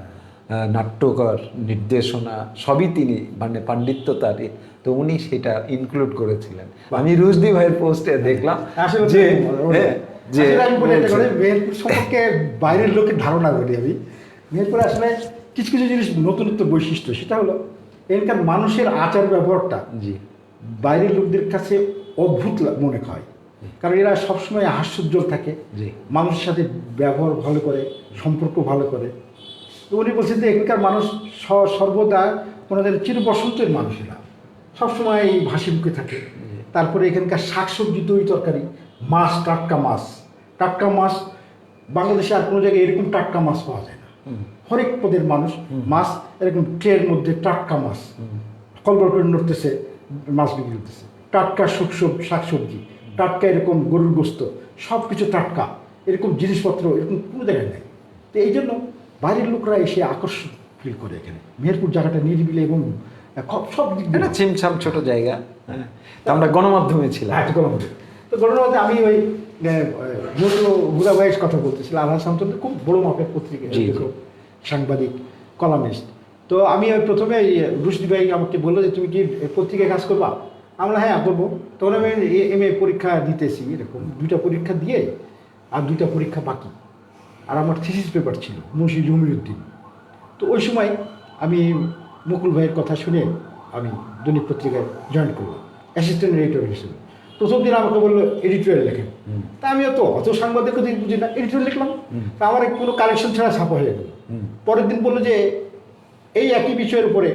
নাট্যকর, নির্দেশনা সবই তিনি, মানে পাণ্ডিত্য তার, তো উনি সেটা ইনক্লুড করেছিলেন। আমি রুশদি ভাইয়ের পোস্টে দেখলাম যে যে আসলে আমি বলি একটা করে, মেহেরপুর সম্পর্কে বাইরের লোকের ধারণা করি আমি। মেহেরপুরে আসলে কিছু কিছু জিনিস নতুনত্ব বৈশিষ্ট্য, সেটা হলো এখানকার মানুষের আচার ব্যবহারটা জি বাইরের লোকদের কাছে অদ্ভুত মনে হয়। কারণ এরা সবসময় হাস্যোজ্জ্বল থাকে, জি মানুষের সাথে ব্যবহার ভালো করে, সম্পর্ক ভালো করে। তো উনি বলছেন যে এখানকার মানুষ সর্বদা ওনাদের চিরবসন্তের মানুষেরা সবসময় এই হাসি মুখে থাকে। তারপরে এখানকার শাকসবজি, তরি তরকারি, মাছ, টাটকা মাছ বাংলাদেশে আর কোনো জায়গায় এরকম টাটকা মাছ পাওয়া যায় না। হরেক পদের মানুষ মাছ এরকম ট্রের মধ্যে টাটকা মাছ কলবল করে নড়তেছে, মাছ বিক্রি করতেছে, টাটকা শাকসবজি, টাটকা এরকম গরুর গোস্ত, সব কিছু টাটকা, এরকম জিনিসপত্র এরকম কোনো জায়গায় নেই। তো এই জন্য বাইরের লোকরা এসে আকর্ষণ ফিল করে এখানে। মেহেরপুর জায়গাটা নিরিবিলি এবং সব দিক দিয়ে এটা ছিমছাম ছোট জায়গা। হ্যাঁ, তো আমরা গণমাধ্যমে ছিলাম। গণমাধ্যমে। তো গণমাধ্যমে আমি ওই হুদা ভাইয়ের কথা বলতেছিলাম। আলহাজ সামন্ত খুব বড় মাপের পত্রিকা, জি, জি। লেখক, সাংবাদিক, কলামিস্ট। তো আমি ওই প্রথমে রুশদি ভাই আমাকে বললো যে তুমি কি পত্রিকায় কাজ করবা? আমরা হ্যাঁ করবো। তখন আমি MA পরীক্ষা দিতেছি, এরকম 2টা পরীক্ষা দিয়ে আর 2টা পরীক্ষা বাকি, আর আমার থিসিস পেপার ছিল মুন্সি জমিরুদ্দিন। তো ওই সময় আমি মুকুল ভাইয়ের কথা শুনে আমি দৈনিক পত্রিকায় জয়েন করলাম অ্যাসিস্ট্যান্ট এডিটর হিসেবে। প্রথম দিন আমাকে বললো এডিটোরিয়াল লেখেন। তা আমি অত সাংবাদিকতা বুঝি না, এডিটোরিয়াল লিখলাম। তা আমার কোনো কারেকশন ছাড়া ছাপা হয়ে গেল। পরের দিন বললো যে এই একই বিষয়ের উপরে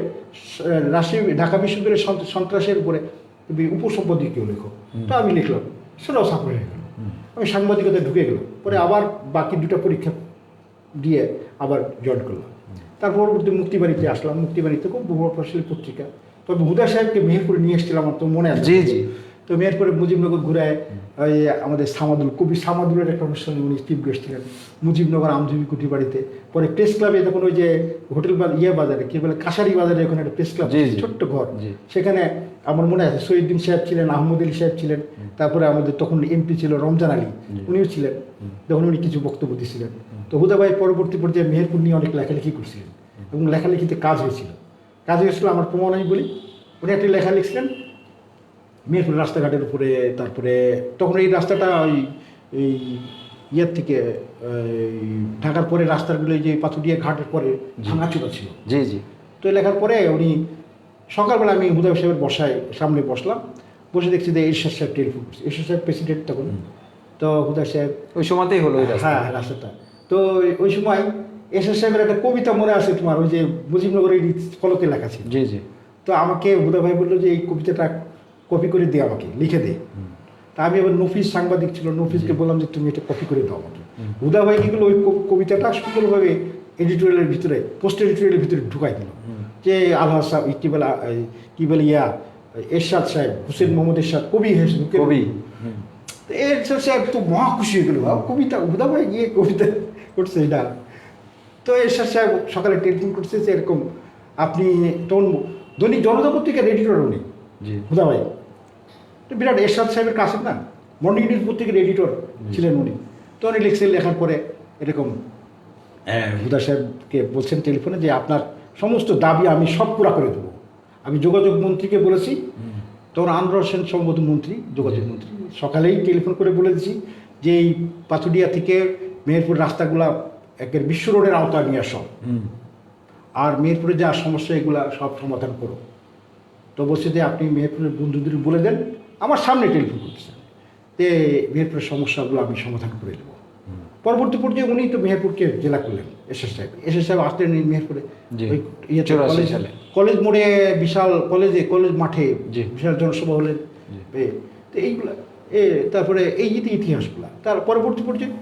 ঢাকা বিশ্ববিদ্যালয়ের সন্ত্রাসের উপরে তুমি উপসম্পাদকীয় লেখো। তা আমি লিখলাম, সেটাও ছাপা হয়ে গেল। আমি সাংবাদিকতায় ঢুকে গেলাম। পরে আবার বাকি 2টা পরীক্ষা দিয়ে আবার জয়েন করলাম। তার পরবর্তী মুক্তিবাড়িতে আসলাম। মুক্তিবাড়িতে খুব বহুপ্রসারী পত্রিকা। তবে হুদা সাহেবকে মেহেরপুরে নিয়ে এসেছিলাম, আমার তো মনে আছে। জি জি। তো মেহেরপুরে মুজিবনগর ঘুরায় ওই আমাদের কবি সামাদুলের একটা অনুষ্ঠানে উনি চিফ গেস্ট ছিলেন মুজিবনগর আমজুবি কুটি বাড়িতে। পরে প্রেস ক্লাবে তখন ওই যে হোটেল বাজারে কি বলে কাশারি বাজারে ওখানে একটা প্রেস ক্লাব, ছোট্ট ঘর, সেখানে আমার মনে আছে শহীদুদ্দিন সাহেব ছিলেন, আহমদ আলী সাহেব ছিলেন, তারপরে আমাদের তখন MP ছিল রমজান আলী, উনিও ছিলেন। তখন উনি কিছু বক্তব্য দিয়েছিলেন। তো হুদা ভাই পরবর্তী পর্যায়ে মেহেরপুর নিয়ে অনেক লেখালেখি করছিলেন এবং লেখালেখিতে কাজ হয়েছিল। আমার প্রমাণ আমি বলি, উনি একটা লেখা লিখছিলেন মেহেরপুর রাস্তাঘাটের উপরে। তারপরে তখন এই রাস্তাটা ওই এই ইয়ের থেকে ঢাকার পরে রাস্তাগুলো যে পাথুরিয়া ঘাটের পরে ভাঙাচোরা ছিল। জি জি। তো লেখার পরে উনি সকালবেলা আমি হুদা সাহেবের সামনে বসলাম, বসে দেখছি যে এরশাদ সাহেব টেলিফোন করছে। এরশাদ সাহেব প্রেসিডেন্ট তখন। তো হুদা সাহেব ওই সময়তেই হলো ওই রাস্তা। হ্যাঁ রাস্তাটা। তো ওই সময় এরশাদ সাহেবের একটা কবিতা মনে আছে তোমার, ওই যে মুজিবনগরের ফলকে লেখা ছিল। জি জি। তো আমাকে হুদা ভাই বললো যে এই কবিতাটা কপি করে দে, আমাকে লিখে দে। তা আমি এবার নফিস সাংবাদিক ছিল, নফিসকে বললাম যে তুমি এটা কপি করে দাও আমাকে। হুদা ভাই কি করলো, ওই কবিতাটা সুন্দরভাবে এডিটোরিয়ালের ভিতরে, পোস্ট এডিটোরিয়ালের ভিতরে ঢুকাই দিল যে আলহাজ সাহেব কি বলে এরশাদ সাহেব, হুসেন মোহাম্মদ এরশাদ কবি কবি। এরশাদ সাহেব তো মহা খুশি হয়ে গেল, কবিতা হুদা ভাই গিয়ে কবিতা করছে এটা। তো এরশাদ সাহেব সকালে টেলিফোন করছে যে এরকম আপনি তখন দৈনিক জনতা পত্রিকার এডিটর উনি হুদা ভাই, তো বিরাট এরশাদ সাহেবের কাছে না মর্নিং নিউজ পত্রিকার এডিটর ছিলেন উনি। তো উনি লিখছেন, লেখার পরে এরকম হুদা সাহেবকে বলছেন টেলিফোনে যে আপনার সমস্ত দাবি আমি সব পুরা করে দেবো। আমি যোগাযোগ মন্ত্রীকে বলেছি, তখন আনোয়ার হোসেন সম্ভবত মন্ত্রী, যোগাযোগ মন্ত্রী, সকালেই টেলিফোন করে বলে দিয়েছি যে এই পাথুরিয়া থেকে মেহেরপুর রাস্তাগুলা একের বিশ্ব রোডের আওতায় নিয়ে আসো, আর মেহেরপুরে যা সমস্যা এগুলা সব সমাধান করো। তো বলছে যে আপনি মেহেরপুরের বন্ধুদের বলে দেন, আমার সামনে টেলিফোন করতেছেন যে মেহেরপুরের সমস্যাগুলো আমি সমাধান করে দেবো। পরবর্তী পর্যায়ে উনি তো মেহেরপুরকে জেলা করলেন। এরশাদ সাহেব আসলেন মেহেরপুরে ওই কলেজ মোড়ে বিশাল কলেজ মাঠে বিশাল জনসভা হলেন। তো এইগুলা তারপরে এই ইতিহাসগুলা তার পরবর্তী পর্যায়ে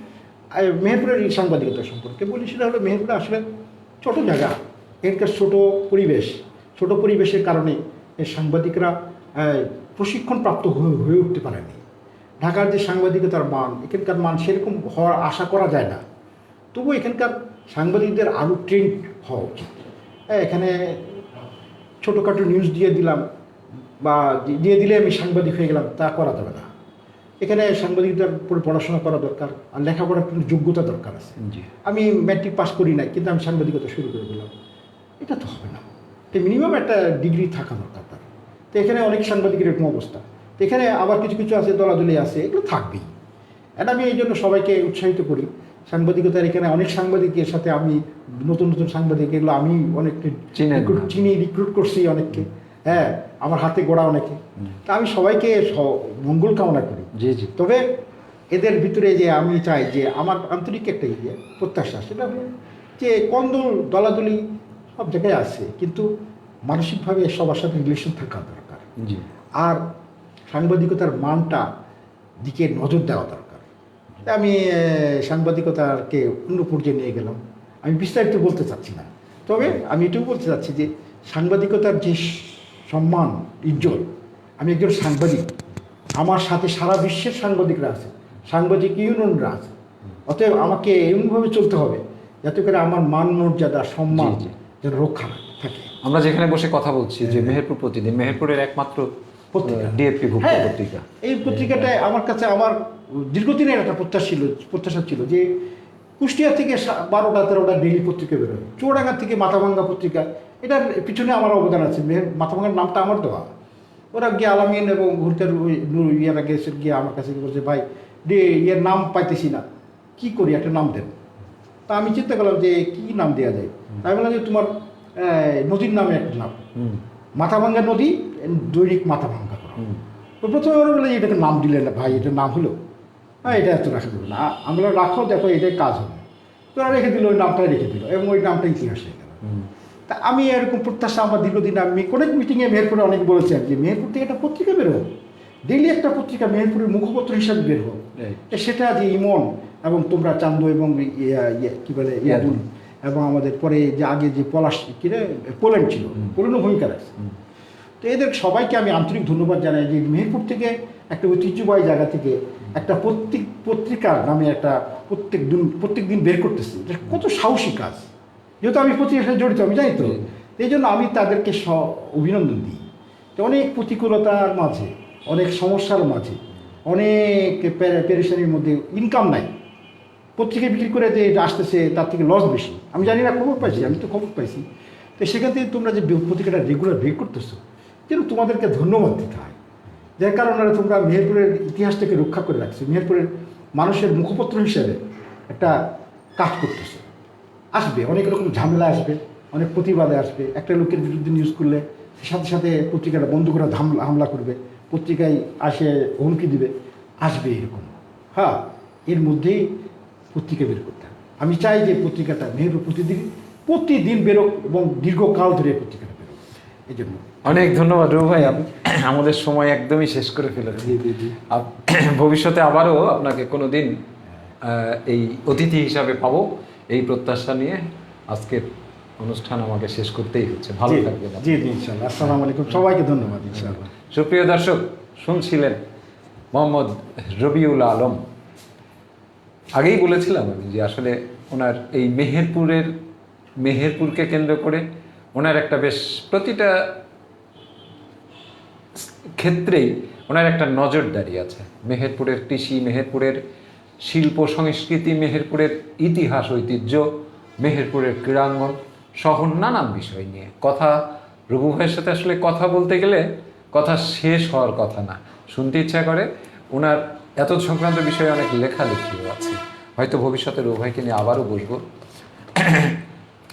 মেহেরপুরের সাংবাদিকতা সম্পর্কে বলি, সেটা হলো মেহেরপুরে আসলে ছোটো জায়গা, এখানকার ছোটো পরিবেশের কারণে এই সাংবাদিকরা প্রশিক্ষণপ্রাপ্ত হয়ে উঠতে পারেনি। ঢাকার যে সাংবাদিকতার মান, এখানকার মান সেরকম হওয়ার আশা করা যায় না। তবু এখানকার সাংবাদিকদের আরও ট্রেন্ড হওয়া উচিত। এখানে ছোটোখাটো নিউজ দিয়ে দিলাম বা দিয়ে দিলে আমি সাংবাদিক হয়ে গেলাম, তা করা যাবে না। এখানে সাংবাদিকদের উপরে পড়াশোনা করা দরকার, আর লেখাপড়ার কোনো যোগ্যতা দরকার আছে। আমি ম্যাট্রিক পাস করি নাই, কিন্তু আমি সাংবাদিকতা শুরু করে দিলাম, এটা তো হবে না। তো মিনিমাম একটা ডিগ্রি থাকা দরকার তার। তো এখানে অনেক সাংবাদিকের এরকম অবস্থা। তো এখানে আবার কিছু আছে দলাদলি আছে, এগুলো থাকবেই। এটা আমি এই জন্য সবাইকে উৎসাহিত করি। সাংবাদিকতার এখানে অনেক সাংবাদিকের সাথে আমি নতুন নতুন সাংবাদিক এগুলো আমি অনেককে চিনেন না? রিক্রুট করছি অনেককে, হ্যাঁ, আমার হাতে গড়া অনেকে। তা আমি সবাইকে মঙ্গল কামনা করি। জি জি। তবে এদের ভিতরে যে আমি চাই যে আমার আন্তরিক একটা প্রত্যাশা, সেটা হলো যে কন্দল দলাদলি সব জায়গায় আছে, কিন্তু মানসিকভাবে সবার সাথে রিলেশন থাকা দরকার। জি। আর সাংবাদিকতার মানটা দিকে নজর দেওয়া দরকার। তা আমি সাংবাদিকতাকে অন্য পর্যায়ে নিয়ে গেলাম। আমি বিস্তারিত বলতে চাচ্ছি না, তবে আমি এটাও বলতে চাচ্ছি যে সাংবাদিকতার যে সম্মান ইজ্জত, আমি একজন সাংবাদিক, আমার সাথে সারা বিশ্বের সাংবাদিকরা আছে, সাংবাদিক ইউনিয়নরা আছে। অতএব আমাকে এমনভাবে চলতে হবে যাতে করে আমার মান মর্যাদা সম্মান জি, জি। যেন রক্ষা থাকে। আমরা যেখানে বসে কথা বলছি যে মেহেরপুর প্রতিদিন, মেহেরপুরের একমাত্র পত্রিকা। ডিএফপি ভুক্ত হ্যাঁ, পত্রিকা। এই পত্রিকাটায় আমার কাছে আমার দীর্ঘদিনের একটা প্রত্যাশা ছিল যে কুষ্টিয়া থেকে 12টা-13টা ডেইলি পত্রিকা বেরোয়, চুয়াডাঙ্গা থেকে মাথাভাঙ্গা পত্রিকা, এটার পিছনে আমার অবদান আছে। মাথাভাঙ্গার নামটা আমার দেওয়া। ওরা গিয়ে আলামিন এবং হুরকার ইয়ারা গেছে, গিয়ে আমার কাছে বলছে, ভাই ইয়ের নাম পাইতেছি না, কি করি, একটা নাম দেন। তা আমি চিন্তা করলাম যে কী নাম দেওয়া যায়। আমি বললাম যে তোমার নদীর নামে একটা নাম, মাথাভাঙ্গা নদী, দৈনিক মাথাভাঙ্গা করো। তো প্রথমে ওরা বলে এটাকে নাম দিলে না ভাই, এটা নাম হলো, হ্যাঁ এটা এত রাখা দেবো না, আমরা রাখো, দেখো এটাই কাজ হবে। তো ওরা রেখে দিল, ওই নামটাই রেখে দিল এবং ওই নামটা ইতিহাস হয়ে গেল। তা আমি এরকম প্রত্যাশা আমার দীর্ঘদিন, আমি অনেক মিটিংয়ে মেহেরপুরে অনেক বলেছেন যে মেহেরপুর থেকে একটা পত্রিকা বের হোক, ডেইলি একটা পত্রিকা মেহেরপুরের মুখপত্র হিসাবে বের হোক। সেটা যে ইমন এবং তোমরা চান্দু এবং কী বলে ইয়াদুল এবং আমাদের পরে যে আগে যে পলাশ কিরে পোল্যান্ড ছিল, পোল্যান্ডও ভূমিকা রাখছে। তো এদের সবাইকে আমি আন্তরিক ধন্যবাদ জানাই যে মেহেরপুর থেকে একটা ঐতিহ্যবাহী জায়গা থেকে একটা পত্রিকার নামে একটা প্রত্যেক দিন বের করতেছি। এটা কত সাহসী কাজ, যেহেতু আমি পত্রিকার সাথে জড়িত, আমি জানি তো। এই জন্য আমি তাদেরকে অভিনন্দন দিই। তো অনেক প্রতিকূলতার মাঝে, অনেক সমস্যার মাঝে, অনেক পেরেশানির মধ্যে ইনকাম নাই, পত্রিকা বিক্রি করে যে আসতেছে তার থেকে লস বেশি। আমি জানি না, খবর পাইছি, আমি তো খবর পাইছি। তো সেখান থেকে তোমরা যে পত্রিকাটা রেগুলার বের করতেছো, যেন তোমাদেরকে ধন্যবাদ দিতে হয়, যার কারণে তোমরা মেহেরপুরের ইতিহাসটাকে রক্ষা করে রাখছো, মেহেরপুরের মানুষের মুখপত্র হিসেবে একটা কাজ করতেছো। আসবে অনেক রকম ঝামেলা, আসবে অনেক প্রতিবাদে আসবে। একটা লোকের বিরুদ্ধে নিউজ করলে সাথে সাথে পত্রিকাটা বন্ধ করে হামলা করবে, পত্রিকায় আসে হুমকি দিবে, আসবে এরকম। হ্যাঁ, এর মধ্যেই পত্রিকা বের করতে হবে। আমি চাই যে পত্রিকাটা মেহেরপুর প্রতিদিন বেরোক এবং দীর্ঘকাল ধরে পত্রিকাটা বেরোক। এই জন্য অনেক ধন্যবাদ রঘু ভাই, আমাদের সময় একদমই শেষ করে ফেলেছি। ভবিষ্যতে আবারও আপনাকে কোনো দিন এই অতিথি হিসাবে পাবো, এই প্রত্যাশা নিয়ে আজকের অনুষ্ঠান আমাকে শেষ করতেই হচ্ছে। ভালো থাকবেন। জি জি, ইনশাআল্লাহ। আসসালামু আলাইকুম, সবাইকে ধন্যবাদ। ইনশাআল্লাহ। সুপ্রিয় দর্শক, শুনছিলেন মোহাম্মদ রবিউল আলম। আগেই বলেছিলাম আমি যে আসলে ওনার এই মেহেরপুরকে কেন্দ্র করে ওনার একটা বেশ প্রতিটা ক্ষেত্রেই ওনার একটা নজরদারি আছে। মেহেরপুরের কৃষি, মেহেরপুরের শিল্প সংস্কৃতি, মেহেরপুরের ইতিহাস ঐতিহ্য, মেহেরপুরের ক্রীড়াঙ্গন সহ নানান বিষয় নিয়ে কথা। রঘু ভাইয়ের সাথে আসলে কথা বলতে গেলে কথা শেষ হওয়ার কথা না, শুনতে ইচ্ছা করে। ওনার এত সংক্রান্ত বিষয়ে অনেক লেখালেখিও আছে। হয়তো ভবিষ্যতে রঘু ভাইকে নিয়ে আবারও বসবো।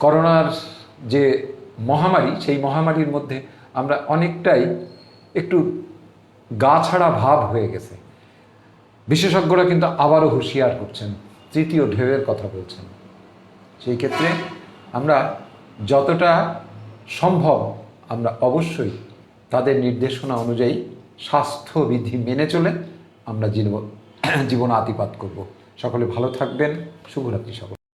করোনার যে মহামারী, সেই মহামারীর মধ্যে আমরা অনেকটাই একটু গা ছাড়া ভাব হয়ে গেছে। বিশেষজ্ঞরা কিন্তু আবারও হুঁশিয়ার করছেন, তৃতীয় ঢেউয়ের কথা বলছেন। সেই ক্ষেত্রে আমরা যতটা সম্ভব আমরা অবশ্যই তাদের নির্দেশনা অনুযায়ী স্বাস্থ্যবিধি মেনে চলে আমরা জীবন আতিপাত করব। সকলে ভালো থাকবেন। শুভরাত্রি সকল।